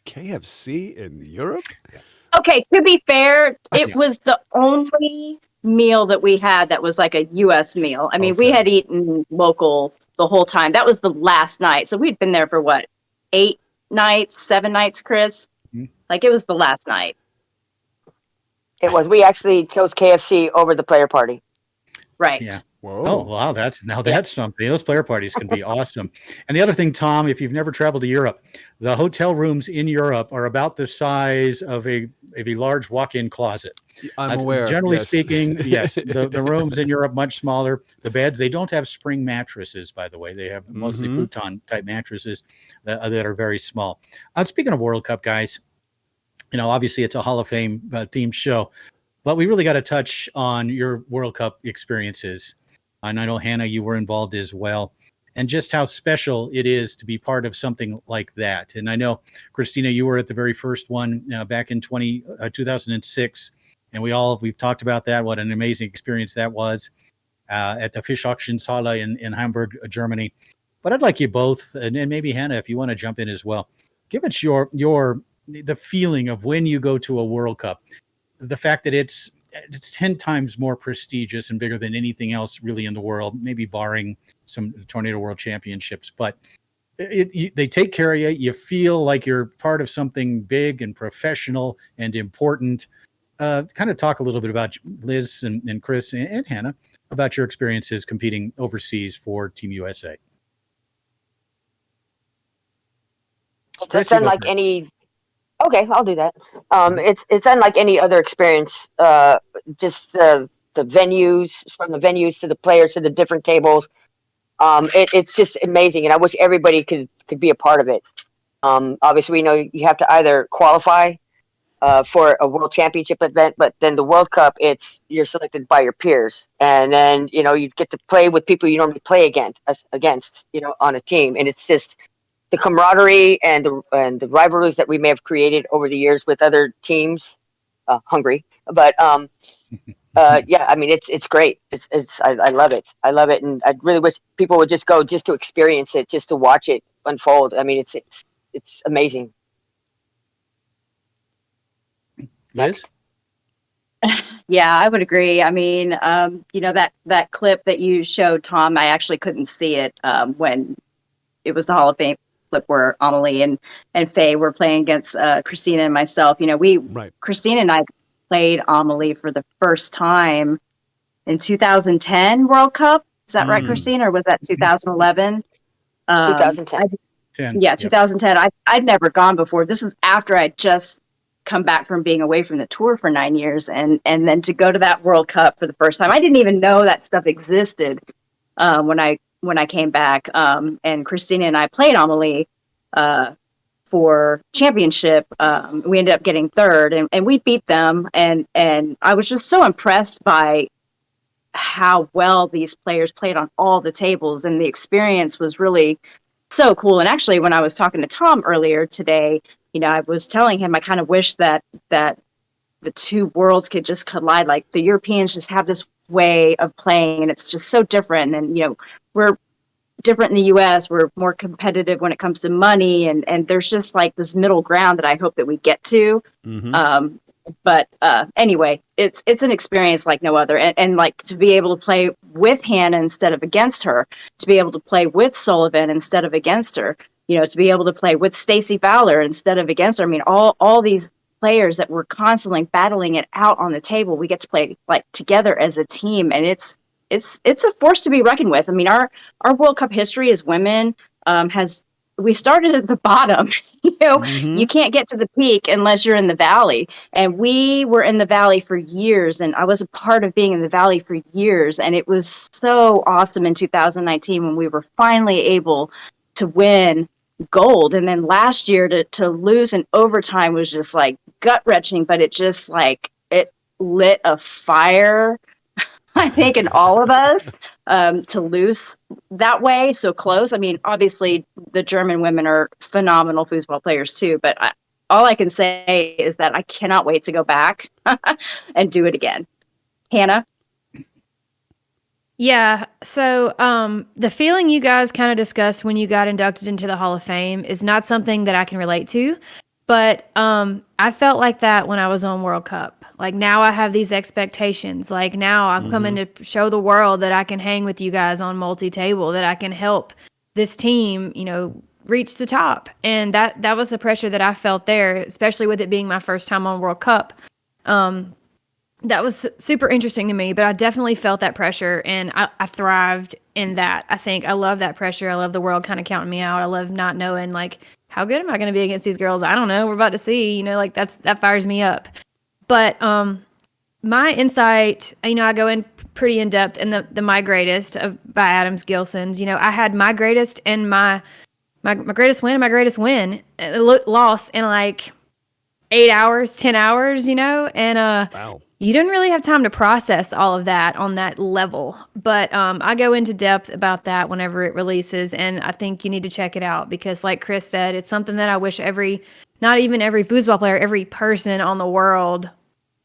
KFC in Europe? Okay, to be fair, it was the only meal that we had that was like a U.S. meal. I mean, we had eaten local the whole time. That was the last night. So we'd been there for 7 nights, Chris? Mm-hmm. Like, it was the last night. It was. We actually chose KFC over the player party. Right. Yeah. Whoa. Oh, wow. That's something. Those player parties can be awesome. And the other thing, Tom, if you've never traveled to Europe, the hotel rooms in Europe are about the size of a large walk-in closet. I'm aware. Generally speaking, yes. The rooms in Europe much smaller. The beds, they don't have spring mattresses, by the way. They have mostly futon type mattresses that are very small. Speaking of World Cup, guys, obviously it's a Hall of Fame themed show, but we really got to touch on your World Cup experiences. And I know, Hannah, you were involved as well, and just how special it is to be part of something like that. And I know, Christina, you were at the very first one back in 2006, and we've talked about that, what an amazing experience that was at the Fischauctionshalle in Hamburg, Germany. But I'd like you both, and maybe Hannah, if you want to jump in as well, give us the feeling of when you go to a World Cup, the fact that it's 10 times more prestigious and bigger than anything else really in the world, maybe barring some Tornado World Championships. But they take care of you. You feel like you're part of something big and professional and important. Kind of talk a little bit about Liz and Chris and Hannah about your experiences competing overseas for Team USA. It's unlike any. Okay, I'll do that. It's unlike any other experience. Just the venues, from the venues to the players to the different tables. It's just amazing, and I wish everybody could be a part of it. Obviously, we know you have to either qualify for a World Championship event, but then the World Cup, you're selected by your peers, and then you get to play with people you normally play against on a team, and it's just the camaraderie and the rivalries that we may have created over the years with other teams, Hungary. But yeah, I mean it's great. I love it. I love it, and I really wish people would just go just to experience it, just to watch it unfold. I mean it's amazing. Liz? Yeah, I would agree. I mean, that clip that you showed, Tom, I actually couldn't see it when it was the Hall of Fame clip where Amelie and Faye were playing against Christina and myself. Christina and I played Amelie for the first time in 2010 World Cup. Is that right, Christine, or was that 2011? 2010. 2010. I'd never gone before. This is after I'd just come back from being away from the tour for 9 years, and then to go to that World Cup for the first time. I didn't even know that stuff existed when I came back. And Christina and I played Amelie for championship. We ended up getting third, and we beat them. And I was just so impressed by how well these players played on all the tables, and the experience was really so cool. And actually, when I was talking to Tom earlier today, I was telling him I kind of wish that the two worlds could just collide. Like, the Europeans just have this way of playing, and it's just so different. And we're different in the US. We're more competitive when it comes to money, and there's just like this middle ground that I hope that we get to. But anyway, it's an experience like no other, and like to be able to play with Hannah instead of against her, to be able to play with Sullivan instead of against her, to be able to play with Stacey Fowler instead of against her. I mean, all these players that were constantly battling it out on the table, we get to play like together as a team, and it's a force to be reckoned with. I mean, our World Cup history as women we started at the bottom. You can't get to the peak unless you're in the valley. And we were in the valley for years, and I was a part of being in the valley for years. And it was so awesome in 2019 when we were finally able to win gold. And then last year to lose in overtime was just like gut-wrenching, but it just like it lit a fire, I think, in all of us, to lose that way so close. I mean, obviously, the German women are phenomenal foosball players too, but all I can say is that I cannot wait to go back and do it again. Hannah? Yeah. So the feeling you guys kind of discussed when you got inducted into the Hall of Fame is not something that I can relate to, but I felt like that when I was on World Cup. Like, now I have these expectations. Like, now I'm coming to show the world that I can hang with you guys on multi-table, that I can help this team, reach the top. And that was the pressure that I felt there, especially with it being my first time on World Cup. That was super interesting to me, but I definitely felt that pressure, and I thrived in that. I think I love that pressure. I love the world kind of counting me out. I love not knowing, like, how good am I going to be against these girls? I don't know. We're about to see, like that fires me up. But my insight, I go in pretty in depth in the My Greatest by Adams Gilson's. I had my greatest and my greatest win and my greatest win loss in like 8 hours, 10 hours, and wow. You didn't really have time to process all of that on that level. But I go into depth about that whenever it releases, and I think you need to check it out because, like Chris said, it's something that I wish not even every foosball player, every person on the world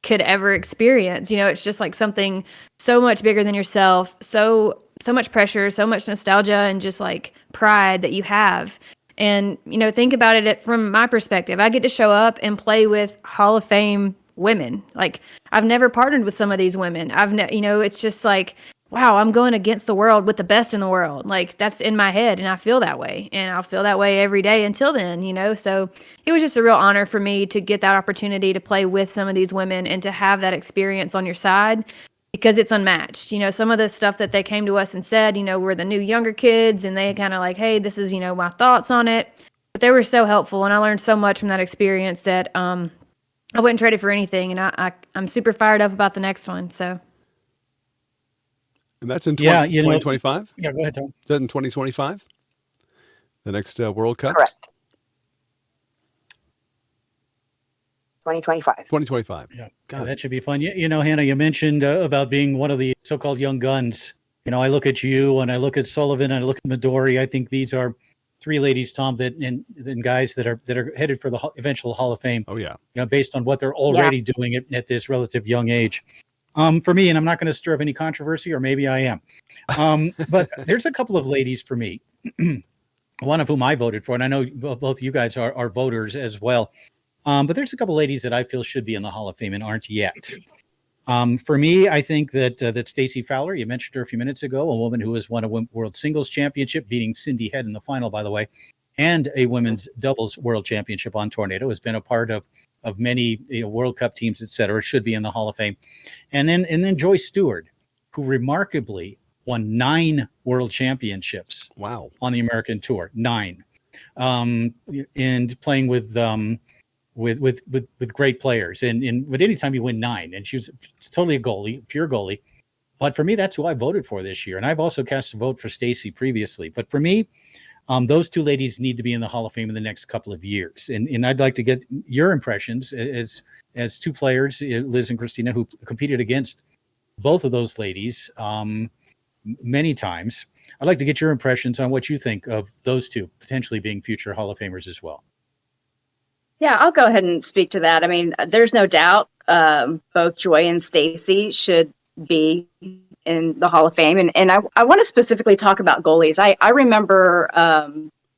could ever experience. It's just like something so much bigger than yourself, so much pressure, so much nostalgia, and just like pride that you have. And, think about it from my perspective. I get to show up and play with Hall of Fame women. Like, I've never partnered with some of these women. It's just like, wow, I'm going against the world with the best in the world. Like, that's in my head, and I feel that way. And I'll feel that way every day until then, So it was just a real honor for me to get that opportunity to play with some of these women and to have that experience on your side because it's unmatched. Some of the stuff that they came to us and said, we're the new younger kids, and they kind of like, hey, this is, my thoughts on it. But they were so helpful, and I learned so much from that experience that I wouldn't trade it for anything. And I'm super fired up about the next one, so. And that's in 2025? Yeah, go ahead, Tom. Is that in 2025? The next World Cup? Correct. 2025. 2025. Yeah, that should be fun. Hannah, you mentioned about being one of the so-called young guns. I look at you, and I look at Sullivan, and I look at Midori. I think these are three ladies, Tom, and guys that are headed for the eventual Hall of Fame. Oh, yeah. Based on what they're already doing at this relative young age. For me, and I'm not going to stir up any controversy, or maybe I am. But there's a couple of ladies for me, one of whom I voted for, and I know both you guys are voters as well. But there's a couple of ladies that I feel should be in the Hall of Fame and aren't yet. For me, I think that Stacey Fowler, you mentioned her a few minutes ago, a woman who has won a World Singles Championship, beating Cindy Head in the final, by the way, and a Women's Doubles World Championship on Tornado, has been a part of of many World Cup teams, et cetera, should be in the Hall of Fame. And then Joyce Stewart, who remarkably won 9 world championships. Wow. On the American tour, 9. And playing with great players. But anytime you win 9, and she was totally a goalie, pure goalie. But for me, that's who I voted for this year. And I've also cast a vote for Stacey previously. But for me, those 2 ladies need to be in the Hall of Fame in the next couple of years. And I'd like to get your impressions as 2 players, Liz and Christina, who competed against both of those ladies many times. I'd like to get your impressions on what you think of those 2 potentially being future Hall of Famers as well. Yeah, I'll go ahead and speak to that. I mean, there's no doubt both Joy and Stacey should be in the Hall of Fame. And I want to specifically talk about goalies. I remember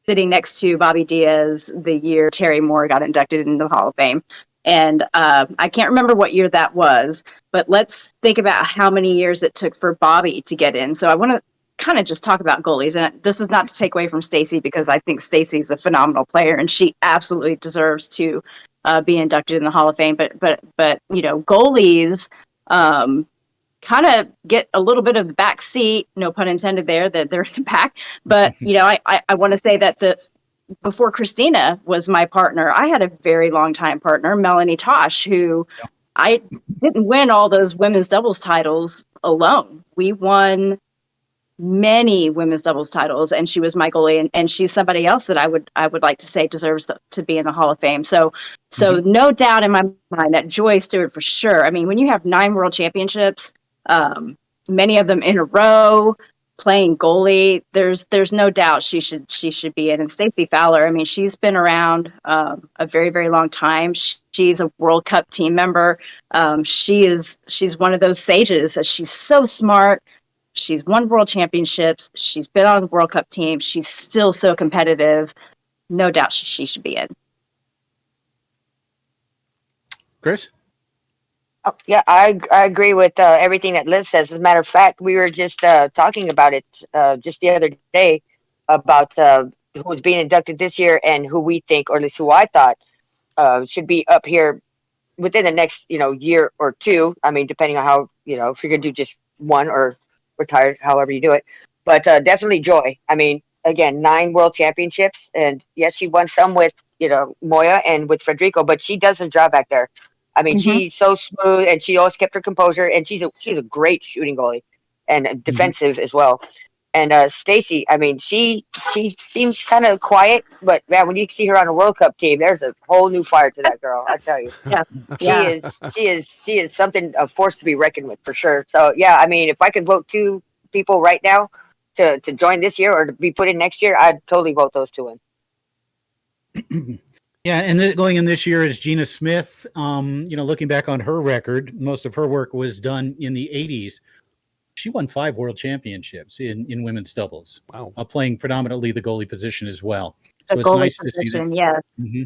sitting next to Bobby Diaz the year Terry Moore got inducted into the Hall of Fame. And I can't remember what year that was, but let's think about how many years it took for Bobby to get in. So I want to kind of just talk about goalies. And this is not to take away from Stacey, because I think Stacey's a phenomenal player and she absolutely deserves to be inducted in the Hall of Fame. But goalies kind of get a little bit of the back seat, no pun intended there, that they're in the back. But, I want to say that before Christina was my partner, I had a very long time partner, Melanie Tosh, who I didn't win all those women's doubles titles alone. We won many women's doubles titles, and she was my goalie, and she's somebody else that I would like to say deserves to be in the Hall of Fame. So no doubt in my mind that Joy Stewart for sure. I mean, when you have 9 world championships, many of them in a row, playing goalie, there's no doubt she should be in. And Stacey Fowler, I mean, she's been around a very, very long time. She's a World Cup team member. She's one of those sages. She's so smart. She's won world championships. She's been on the World Cup team. She's still so competitive. No doubt she should be in. Chris? Oh, yeah, I agree with everything that Liz says. As a matter of fact, we were just talking about it just the other day about who was being inducted this year and who we think, or at least who I thought, should be up here within the next year or 2. I mean, depending on how if you're gonna do just one or retire, however you do it. But definitely Joy. I mean, again, 9 world championships, and yes, she won some with Moya and with Federico, but she does her job back there. I mean, she's so smooth, and she always kept her composure, and she's a great shooting goalie and defensive as well. And Stacey, I mean, she seems kind of quiet, but man, when you see her on a World Cup team, there's a whole new fire to that girl. I tell you, she is something, a force to be reckoned with for sure. So yeah, I mean, if I could vote 2 people right now to join this year or to be put in next year, I'd totally vote those 2 in. Yeah, and going in this year is Gina Smith. Looking back on her record, most of her work was done in the 80s. She won 5 world championships in women's doubles. Wow. Playing predominantly the goalie position as well. So it's nice to see that. Yeah. Mm-hmm.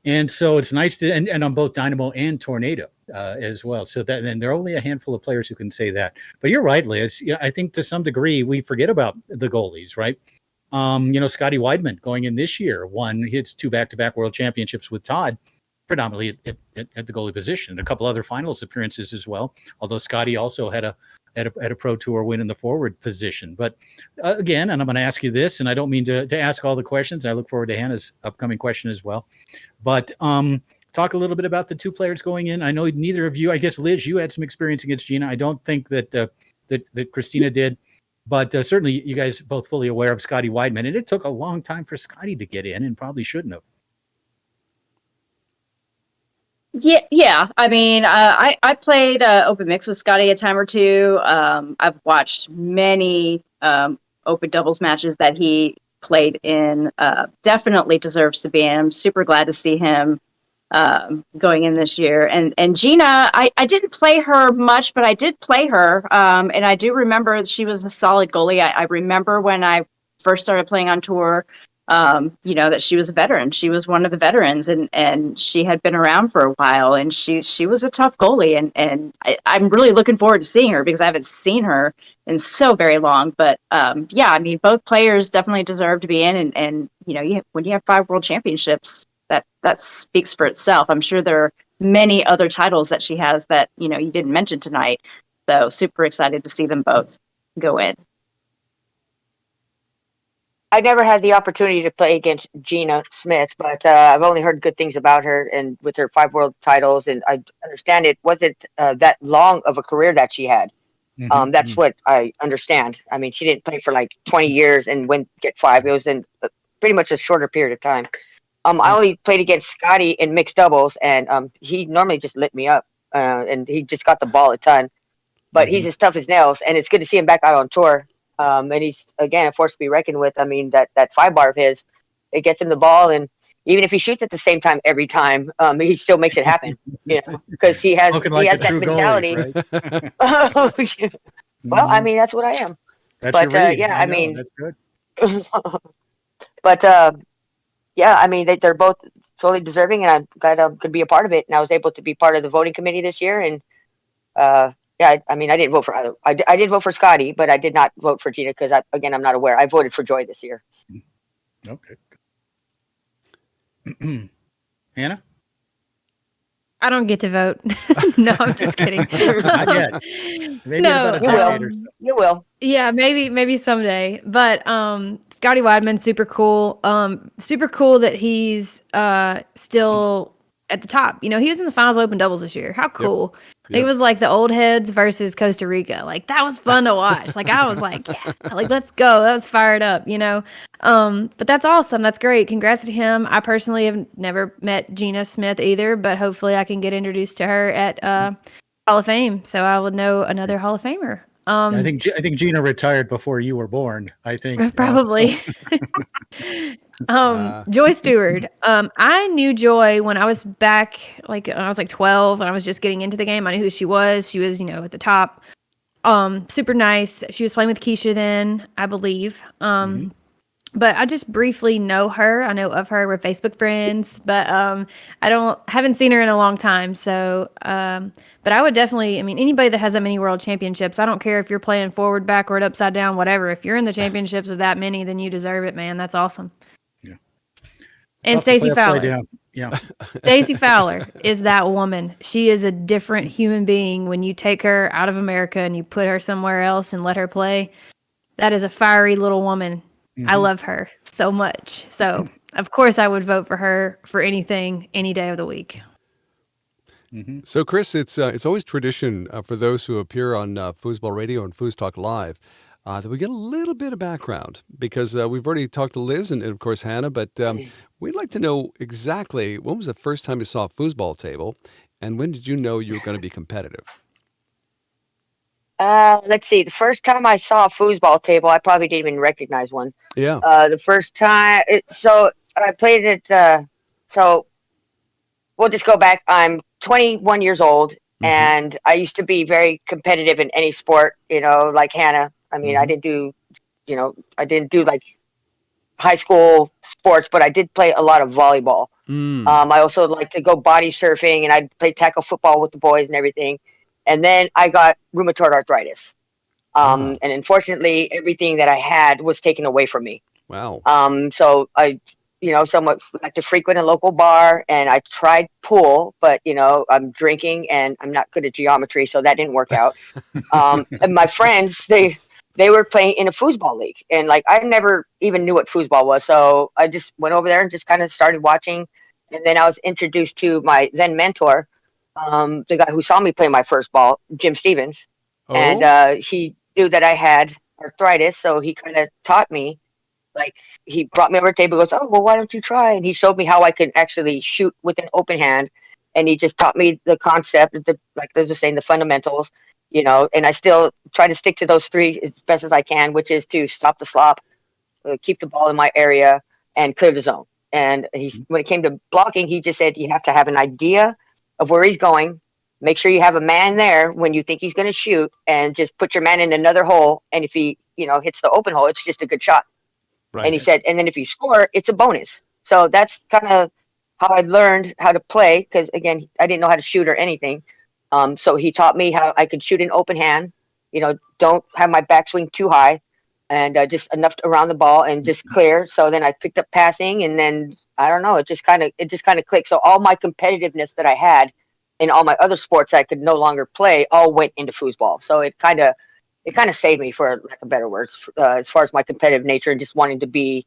And so it's nice to, and on both Dynamo and Tornado as well. So that, and there are only a handful of players who can say that. But you're right, Liz. I think to some degree we forget about the goalies, right? Scotty Weidman going in this year won his 2 back-to-back world championships with Todd, predominantly at the goalie position. A couple other finals appearances as well. Although Scotty also had a pro tour win in the forward position. But again, and I'm going to ask you this, and I don't mean to ask all the questions. I look forward to Hannah's upcoming question as well. But talk a little bit about the 2 players going in. I know neither of you, I guess Liz, you had some experience against Gina. I don't think that Christina did. But certainly you guys both fully aware of Scotty Weidman. And it took a long time for Scotty to get in and probably shouldn't have. Yeah. I mean, I played open mix with Scotty a time or 2. I've watched many open doubles matches that he played in. Definitely deserves to be in. I'm super glad to see him going in this year. And Gina, I didn't play her much, but I did play her. And I do remember she was a solid goalie. I remember when I first started playing on tour, that she was a veteran. She was one of the veterans, and she had been around for a while, and she was a tough goalie. And I'm really looking forward to seeing her because I haven't seen her in so very long. But I mean, both players definitely deserve to be in. And when you have 5 world championships, that speaks for itself. I'm sure there are many other titles that she has that, you didn't mention tonight. So super excited to see them both go in. I never had the opportunity to play against Gina Smith, but I've only heard good things about her and with her 5 world titles. And I understand it wasn't that long of a career that she had. That's what I understand. I mean, she didn't play for like 20 years and get 5. It was in pretty much a shorter period of time. I only played against Scotty in mixed doubles, and he normally just lit me up, and he just got the ball a ton. But he's as tough as nails, and it's good to see him back out on tour. And he's again a force to be reckoned with. I mean, that 5 bar of his, it gets him the ball, and even if he shoots at the same time every time, he still makes it happen. Because he has that mentality. Goalie, right? Well, I mean, that's what I am. That's your read. Yeah, I mean, that's good. But yeah, I mean, they're both totally deserving, and I'm glad I could be a part of it. And I was able to be part of the voting committee this year, and yeah, I mean, I didn't vote for either. I did vote for Scotty, but I did not vote for Gina because, again, I'm not aware. I voted for Joy this year. Okay. Hannah? I don't get to vote. No, I'm just kidding. Not yet. Maybe No, in about a decade or so. You will. Yeah, maybe someday. But Scotty Weidman, super cool. Super cool that he's still at the top. He was in the finals of open doubles this year. How cool. It was like the old heads versus Costa Rica. Like that was fun to watch. Like I was like, yeah, like let's go. That was fired up, But that's awesome. That's great. Congrats to him. I personally have never met Gina Smith either, but hopefully I can get introduced to her at Hall of Fame, so I would know another Hall of Famer. I think Gina retired before you were born. I think probably. Joy Stewart. I knew Joy when I was back, like when I was like 12, and I was just getting into the game. I knew who she was. She was, at the top. Super nice. She was playing with Keisha then, I believe. But I just briefly know her. I know of her. We're Facebook friends, but haven't seen her in a long time. So, but I would definitely. I mean, anybody that has that many world championships, I don't care if you're playing forward, backward, upside down, whatever. If you're in the championships of that many, then you deserve it, man. That's awesome. Yeah. And Stacey Fowler. Yeah. Stacey Fowler is that woman. She is a different human being when you take her out of America and you put her somewhere else and let her play. That is a fiery little woman. I love her so much. So, of course, I would vote for her for anything, any day of the week. So, Chris, it's always tradition for those who appear on Foosball Radio and FoosTalk Live that we get a little bit of background because we've already talked to Liz and of course, Hannah, but we'd like to know exactly when was the first time you saw a foosball table and when did you know you were going to be competitive? Let's see. The first time I saw a foosball table, I probably didn't even recognize one. Yeah. The first time, so I played it. So we'll just go back. I'm 21 years old, and I used to be very competitive in any sport. Like Hannah. I mean, I didn't do like high school sports, but I did play a lot of volleyball. I also like to go body surfing, and I play tackle football with the boys and everything. And then I got rheumatoid arthritis. And unfortunately, everything that I had was taken away from me. Wow. So I, somewhat like to frequent a local bar, and I tried pool, but, I'm drinking and I'm not good at geometry, so that didn't work out. And my friends, they were playing in a foosball league, and like I never even knew what foosball was. So I just went over there and just kind of started watching. And then I was introduced to my then mentor, the guy who saw me play my first ball, Jim Stevens. And he knew that I had arthritis, so he kind of taught me. Like, he brought me over to the table and goes, oh, well, why don't you try? And he showed me how I could actually shoot with an open hand. And he just taught me the concept, like Liz was saying, the fundamentals, and I still try to stick to those 3 as best as I can, which is to stop the slop, keep the ball in my area, and clear the zone. And when it came to blocking, he just said, you have to have an idea of where he's going. Make sure you have a man there when you think he's going to shoot, and just put your man in another hole. And if he, hits the open hole, it's just a good shot. Right. And he said, and then if you score, it's a bonus. So that's kind of how I learned how to play. Cause again, I didn't know how to shoot or anything. So he taught me how I could shoot an open hand, don't have my backswing too high, and just enough around the ball and just clear. So then I picked up passing, and then I don't know, it just kind of clicked. So all my competitiveness that I had in all my other sports I could no longer play all went into foosball. So it kind of saved me, for lack of better words, as far as my competitive nature and just wanting to be,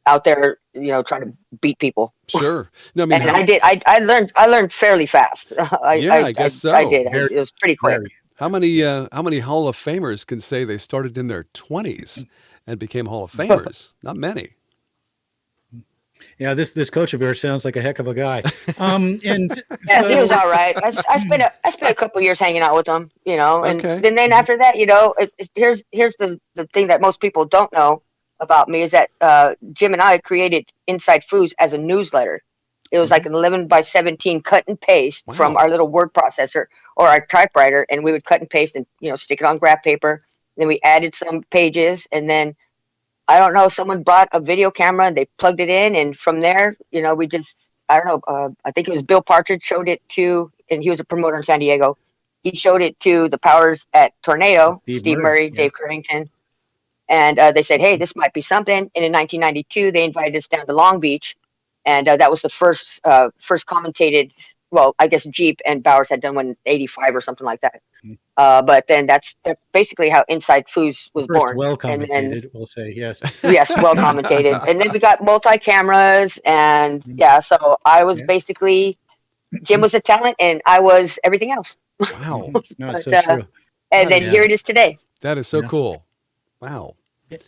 out there, trying to beat people. Sure. No, I mean, And I did. I learned fairly fast. I guess so. I did. Very, It was pretty quick. very. How many Hall of Famers can say they started in their 20s and became Hall of Famers? Not many. Yeah, this coach of yours sounds like a heck of a guy. And Yeah, he was all right. I spent a couple years hanging out with him, and Okay. then after that, here's the thing that most people don't know about me is that Jim and I created Inside Foods as a newsletter. It was like an 11 by 17 cut and paste from our little word processor or our typewriter, and we would cut and paste and stick it on graph paper. Then we added some pages, and then I don't know, someone brought a video camera and they plugged it in, and from there, we just, I don't know, I think it was Bill Partridge showed it to, and he was a promoter in San Diego. He showed it to the powers at Tornado, Steve Murray, yeah. Dave Currington, and they said, hey, this might be something. And in 1992, they invited us down to Long Beach, and that was the first commentated, well, I guess Jeep and Bowers had done one in 85 or something like that. But then that's basically how Inside Foods was First born. well commentated, we'll say, yes. Yes, well commentated. And then we got multi-cameras, and so I was basically, Jim was a talent and I was everything else. Wow. No, it's so true. And then here it is today. That is so cool. Wow.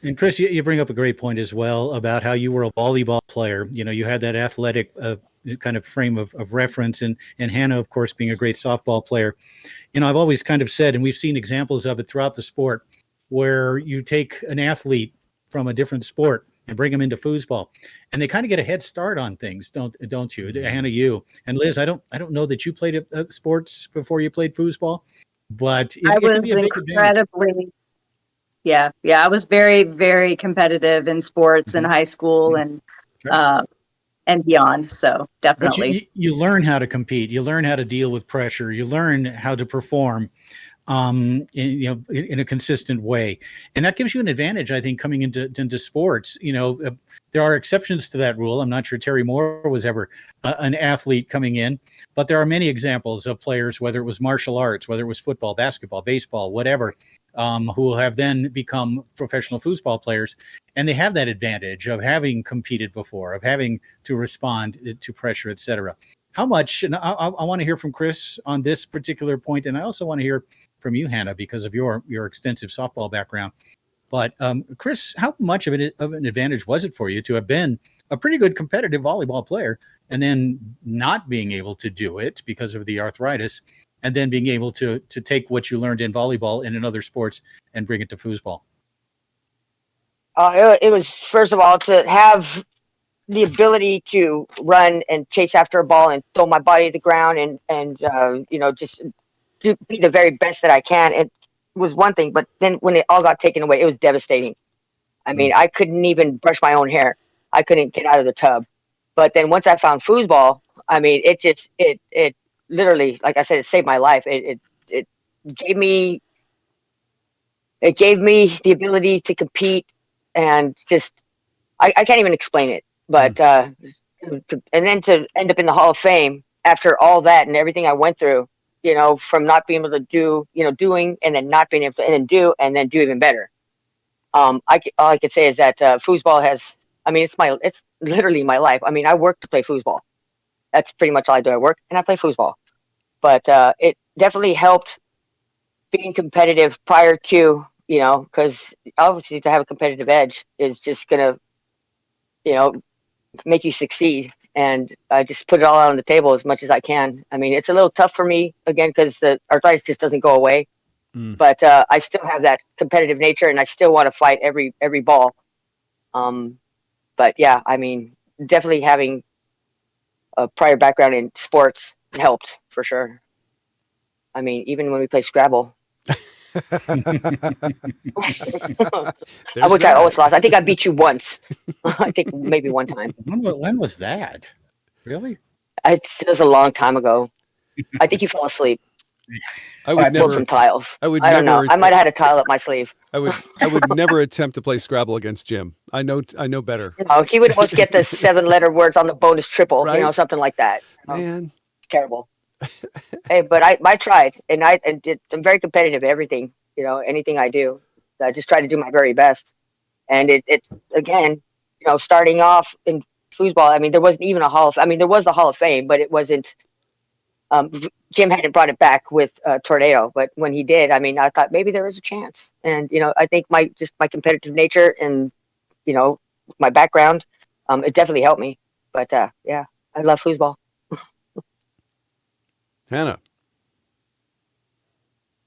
And Chris, you bring up a great point as well about how you were a volleyball player. You had that athletic kind of frame of reference, and Hannah, of course, being a great softball player. I've always kind of said, and we've seen examples of it throughout the sport, where you take an athlete from a different sport and bring them into foosball, and they kind of get a head start on things, don't you? Hannah, you and Liz, I don't know that you played sports before you played foosball, but I it can was be a big advantage. incredibly. Yeah. I was very, very competitive in sports in high school and beyond. So definitely. But you learn how to compete. You learn how to deal with pressure. You learn how to perform in a consistent way. And that gives you an advantage, I think, coming into sports. There are exceptions to that rule. I'm not sure Terry Moore was ever an athlete coming in, but there are many examples of players, whether it was martial arts, whether it was football, basketball, baseball, whatever, who have then become professional foosball players. And they have that advantage of having competed before, of having to respond to pressure, et cetera. How much, and I want to hear from Chris on this particular point, and I also want to hear from you, Hannah, because of your extensive softball background. But Chris, how much of an advantage was it for you to have been a pretty good competitive volleyball player and then not being able to do it because of the arthritis, and then being able to take what you learned in volleyball and in other sports and bring it to foosball? It was, first of all, to have the ability to run and chase after a ball and throw my body to the ground and just to be the very best that I can. It was one thing, but then when it all got taken away, it was devastating. I mean, I couldn't even brush my own hair. I couldn't get out of the tub. But then once I found foosball, I mean, it literally, like I said, it saved my life. It gave me the ability to compete, and just I can't even explain it. But and then to end up in the Hall of Fame after all that and everything I went through, from not being able to do, doing, and then not being able to, and then do even better. All I could say is that foosball has, I mean, it's literally my life. I mean, I work to play foosball. That's pretty much all I do. I work and I play foosball. But it definitely helped being competitive prior to, because obviously to have a competitive edge is just gonna, make you succeed. And I just put it all out on the table as much as I can. I mean, it's a little tough for me, again, because the arthritis just doesn't go away. But I still have that competitive nature, and I still want to fight every ball. But yeah, I mean, definitely having a prior background in sports helped for sure. I mean, even when we play Scrabble, which I always lost. I think I beat you once. I think maybe one time. When was that? Really? It was a long time ago. I think you fell asleep. I would pulled some tiles. I don't know. I might have had a tile up my sleeve. I would never attempt to play Scrabble against Jim. I know better. He would almost get the 7-letter words on the bonus triple, Right? something like that. Man, it's terrible. Hey, but I tried, and I'm very competitive at everything. Anything I do, I just try to do my very best. And it's again, starting off in foosball. I mean, there wasn't even a there was the Hall of Fame, but it wasn't. Jim hadn't brought it back with Tornado, but when he did, I thought maybe there was a chance. And I think my competitive nature and my background, it definitely helped me. But yeah, I love foosball. Hannah.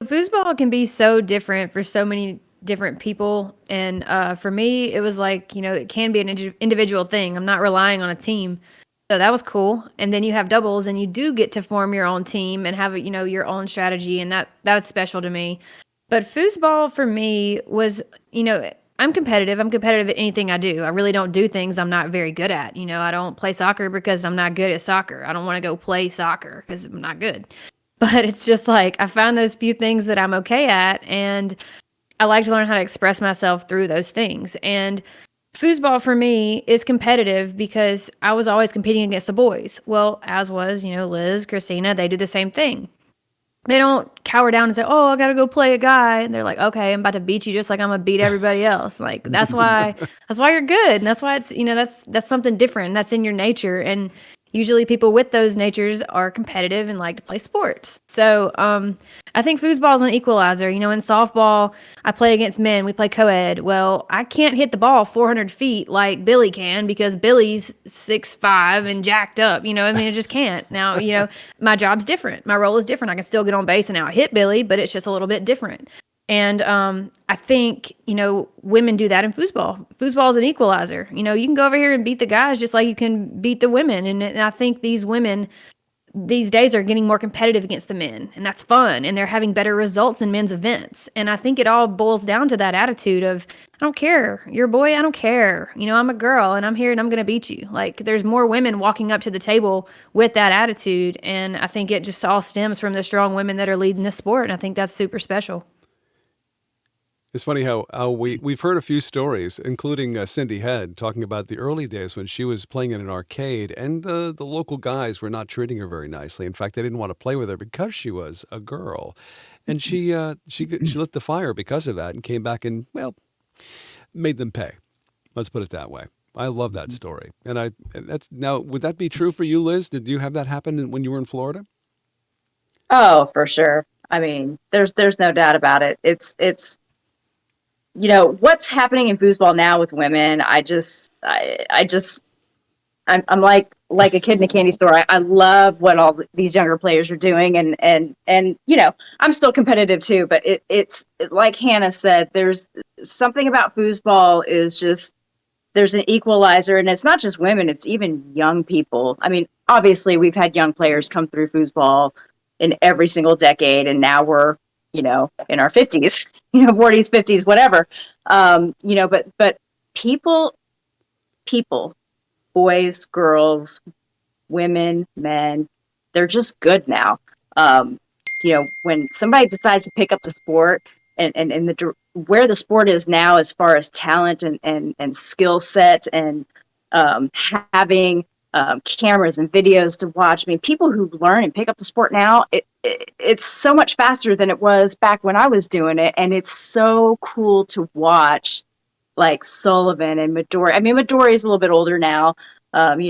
Foosball can be so different for so many different people. And for me, it was like, it can be an individual thing. I'm not relying on a team. So that was cool. And then you have doubles and you do get to form your own team and have, your own strategy. And that's special to me. But foosball for me was, I'm competitive. I'm competitive at anything I do. I really don't do things I'm not very good at. I don't play soccer because I'm not good at soccer. I don't want to go play soccer because I'm not good. But it's just like I found those few things that I'm okay at, and I like to learn how to express myself through those things. And foosball for me is competitive because I was always competing against the boys. Well, as was, Liz, Christina, they do the same thing. They don't cower down and say, "Oh, I got to go play a guy." And they're like, "Okay, I'm about to beat you just like I'm going to beat everybody else." Like that's why you're good. And that's why it's, that's something different. That's in your nature. And usually people with those natures are competitive and like to play sports. So I think foosball is an equalizer. In softball, I play against men. We play co-ed. Well, I can't hit the ball 400 feet like Billy can because Billy's 6'5" and jacked up. I just can't. Now, my job's different. My role is different. I can still get on base and out hit Billy, but it's just a little bit different. And I think, women do that in foosball. Foosball is an equalizer. You can go over here and beat the guys just like you can beat the women. And I think these women these days are getting more competitive against the men. And that's fun. And they're having better results in men's events. And I think it all boils down to that attitude of, I don't care. You're a boy. I don't care. I'm a girl and I'm here and I'm going to beat you. Like there's more women walking up to the table with that attitude. And I think it just all stems from the strong women that are leading the sport. And I think that's super special. It's funny how we've heard a few stories, including Cindy Head, talking about the early days when she was playing in an arcade and the local guys were not treating her very nicely. In fact, they didn't want to play with her because she was a girl. And she lit the fire because of that and came back and, made them pay. Let's put it that way. I love that story. And now, would that be true for you, Liz? Did you have that happen when you were in Florida? Oh, for sure. There's no doubt about it. It's what's happening in foosball now with women. I'm like a kid in a candy store. I love what all these younger players are doing, and I'm still competitive too. But it's like Hannah said. There's something about foosball is just there's an equalizer, and it's not just women. It's even young people. Obviously we've had young players come through foosball in every single decade, and now we're in our 50s, 40s, 50s, whatever. But people, boys, girls, women, men, they're just good now. When somebody decides to pick up the sport and where the sport is now as far as talent and skill set and having cameras and videos to watch. People who learn and pick up the sport now, it's so much faster than it was back when I was doing it. And it's so cool to watch, like Sullivan and Midori. Midori is a little bit older now.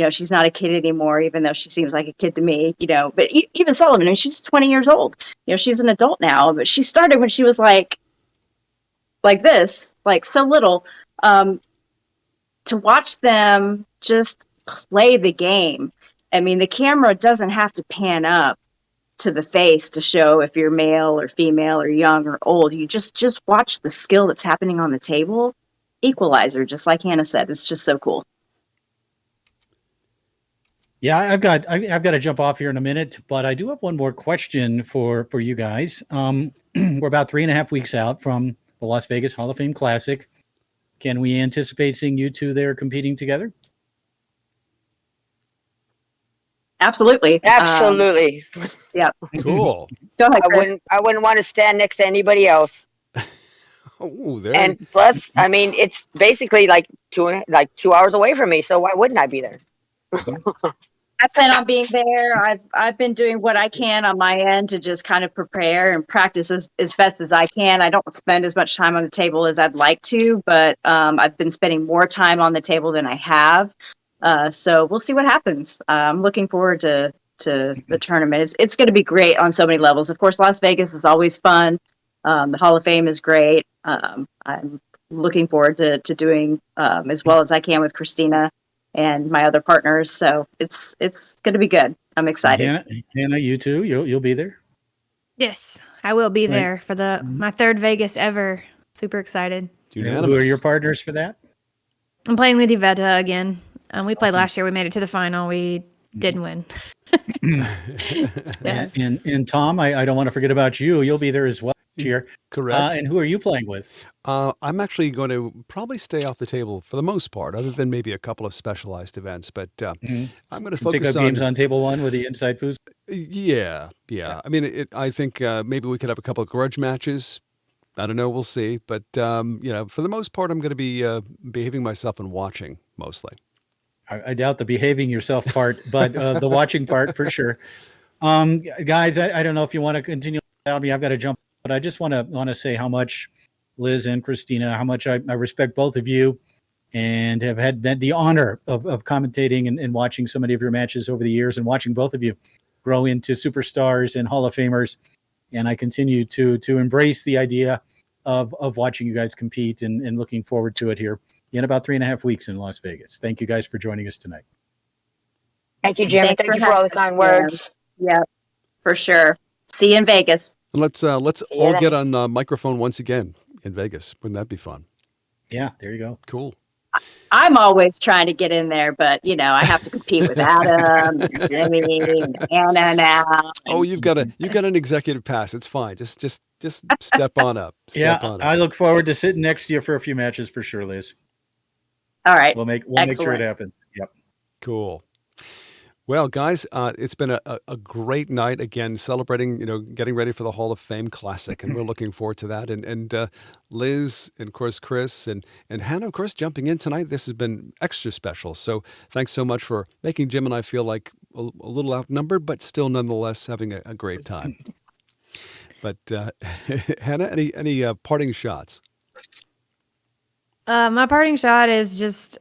She's not a kid anymore, even though she seems like a kid to me, but even Sullivan, she's 20 years old, she's an adult now, but she started when she was like this, like so little, to watch them just play the game. The camera doesn't have to pan up to the face to show if you're male or female or young or old. You just watch the skill that's happening on the table. Equalizer, just like Hannah said. It's just so cool. Yeah, I've got to jump off here in a minute, but I do have one more question for you guys. We're about 3.5 weeks out from the Las Vegas Hall of Fame Classic. Can we anticipate seeing you two there competing together? Absolutely. Yeah. Cool. Go ahead, I wouldn't want to stand next to anybody else. Oh, there. And plus, I mean, it's basically like 2 hours away from me. So why wouldn't I be there? I plan on being there. I've been doing what I can on my end to just kind of prepare and practice as best as I can. I don't spend as much time on the table as I'd like to, but I've been spending more time on the table than I have. So we'll see what happens. I'm looking forward to the tournament. It's going to be great on so many levels. Of course, Las Vegas is always fun. The Hall of Fame is great. I'm looking forward to doing as well as I can with Christina and my other partners. So it's going to be good. I'm excited. Hannah, you too. You'll be there. Yes, I will be Right. there for my third Vegas ever. Super excited. Who are your partners for that? I'm playing with Yvetta again. We played Awesome. last year. We made it to the final. We didn't win. Yeah. And Tom, I don't want to forget about you. You'll be there as well this year. Correct. And who are you playing with? I'm actually going to probably stay off the table for the most part, other than maybe a couple of specialized events. But I'm going to focus pick up games on table one with the Inside Foods. Yeah. I mean, I think maybe we could have a couple of grudge matches. I don't know. We'll see. But for the most part, I'm going to be behaving myself and watching mostly. I doubt the behaving yourself part, but the watching part for sure. Guys, I don't know if you want to continue without me. I've got to jump, but I just want to say how much Liz and Christina, how much I respect both of you, and have had the honor of commentating and watching so many of your matches over the years, and watching both of you grow into superstars and Hall of Famers. And I continue to embrace the idea of watching you guys compete and looking forward to it here in about 3.5 weeks in Las Vegas. Thank you guys for joining us tonight. Thank you, Jim. Thank you for all the kind words. Yeah, for sure. See you in Vegas. And let's all get on microphone once again in Vegas. Wouldn't that be fun? Yeah, there you go. Cool. I'm always trying to get in there, but I have to compete with Adam, and Jimmy, and Anna now. Oh, you've got an executive pass. It's fine. Just step on up. Step on up. I look forward to sitting next to you for a few matches for sure, Liz. All right. We'll make sure it happens. Yep. Cool. Well, guys, it's been a great night again, celebrating, getting ready for the Hall of Fame Classic, and we're looking forward to that. And Liz, and of course Chris, and Hannah, of course, jumping in tonight. This has been extra special. So thanks so much for making Jim and I feel like a little outnumbered, but still nonetheless having a great time. But Hannah, any parting shots? My parting shot is just,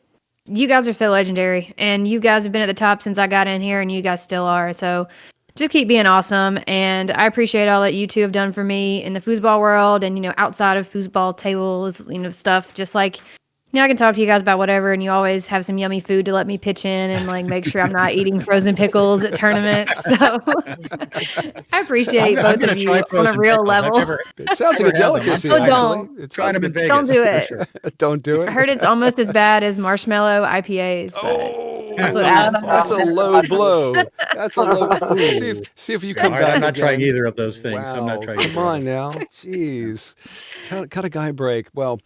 you guys are so legendary, and you guys have been at the top since I got in here, and you guys still are. So just keep being awesome. And I appreciate all that you two have done for me in the foosball world and, outside of foosball tables, stuff. Just like, I can talk to you guys about whatever, and you always have some yummy food to let me pitch in and make sure I'm not eating frozen pickles at tournaments. So I appreciate both of you on a real level. It sounds like a delicacy. Don't do it. Sure. Don't do it. I heard it's almost as bad as marshmallow IPAs. But that's what Adam said. That's a low blow. That's a low blow. See if you come back. I'm not trying either of those things. Wow. I'm not trying. Come on now. Jeez. Cut a guy break. Well,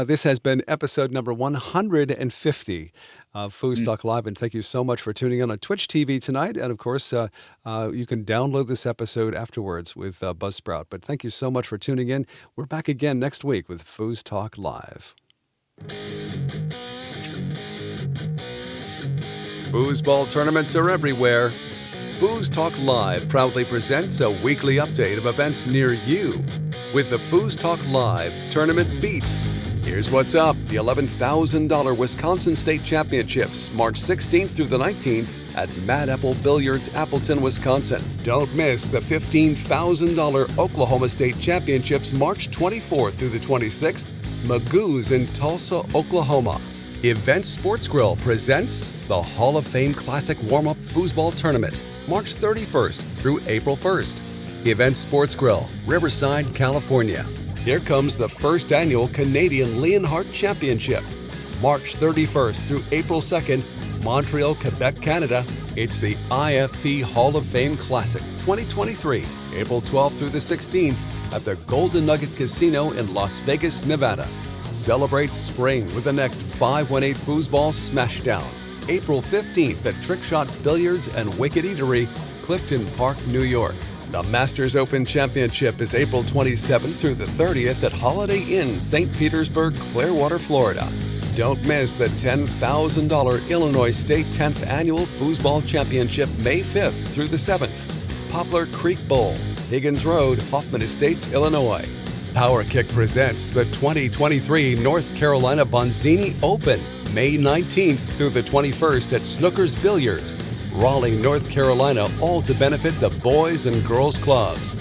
this has been episode number 150 of FoosTalk Live, and thank you so much for tuning in on Twitch TV tonight. And of course, you can download this episode afterwards with Buzzsprout. But thank you so much for tuning in. We're back again next week with FoosTalk Live. Foosball tournaments are everywhere. FoosTalk Live proudly presents a weekly update of events near you with the FoosTalk Live Tournament Beat. Here's what's up. The $11,000 Wisconsin State Championships, March 16th through the 19th at Mad Apple Billiards, Appleton, Wisconsin. Don't miss the $15,000 Oklahoma State Championships, March 24th through the 26th, Magoo's in Tulsa, Oklahoma. Event Sports Grill presents the Hall of Fame Classic Warm-Up Foosball Tournament, March 31st through April 1st. Event Sports Grill, Riverside, California. Here comes the first annual Canadian Leonhardt Championship, March 31st through April 2nd, Montreal, Quebec, Canada. It's the IFP Hall of Fame Classic 2023, April 12th through the 16th at the Golden Nugget Casino in Las Vegas, Nevada. Celebrate spring with the next 518 Foosball Smashdown, April 15th at Trickshot Billiards and Wicked Eatery, Clifton Park, New York. The Masters Open Championship is April 27th through the 30th at Holiday Inn, St. Petersburg, Clearwater, Florida. Don't miss the $10,000 Illinois State 10th Annual Foosball Championship May 5th through the 7th. Poplar Creek Bowl, Higgins Road, Hoffman Estates, Illinois. Power Kick presents the 2023 North Carolina Bonzini Open, May 19th through the 21st at Snooker's Billiards, Raleigh, North Carolina, all to benefit the Boys and Girls Clubs.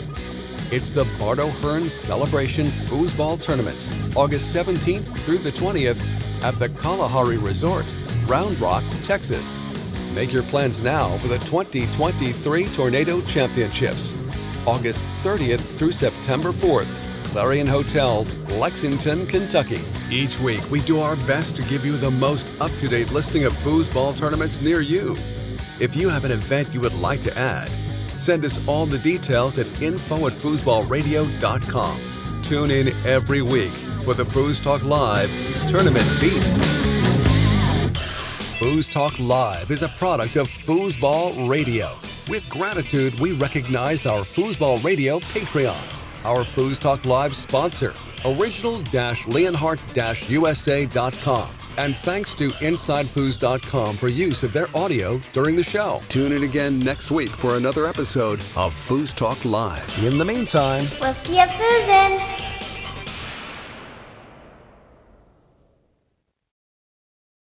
It's the Bardo Hearns Celebration Foosball Tournament, August 17th through the 20th at the Kalahari Resort, Round Rock, Texas. Make your plans now for the 2023 Tornado Championships, August 30th through September 4th, Clarion Hotel, Lexington, Kentucky. Each week, we do our best to give you the most up-to-date listing of foosball tournaments near you. If you have an event you would like to add, send us all the details at info@foosballradio.com. Tune in every week for the FoosTalk Live Tournament Beat. FoosTalk Live is a product of Foosball Radio. With gratitude, we recognize our Foosball Radio Patreons. Our FoosTalk Live sponsor, original-leonhardt-usa.com. And thanks to InsideFoos.com for use of their audio during the show. Tune in again next week for another episode of FoosTalk Live. In the meantime, we'll see you foozin'.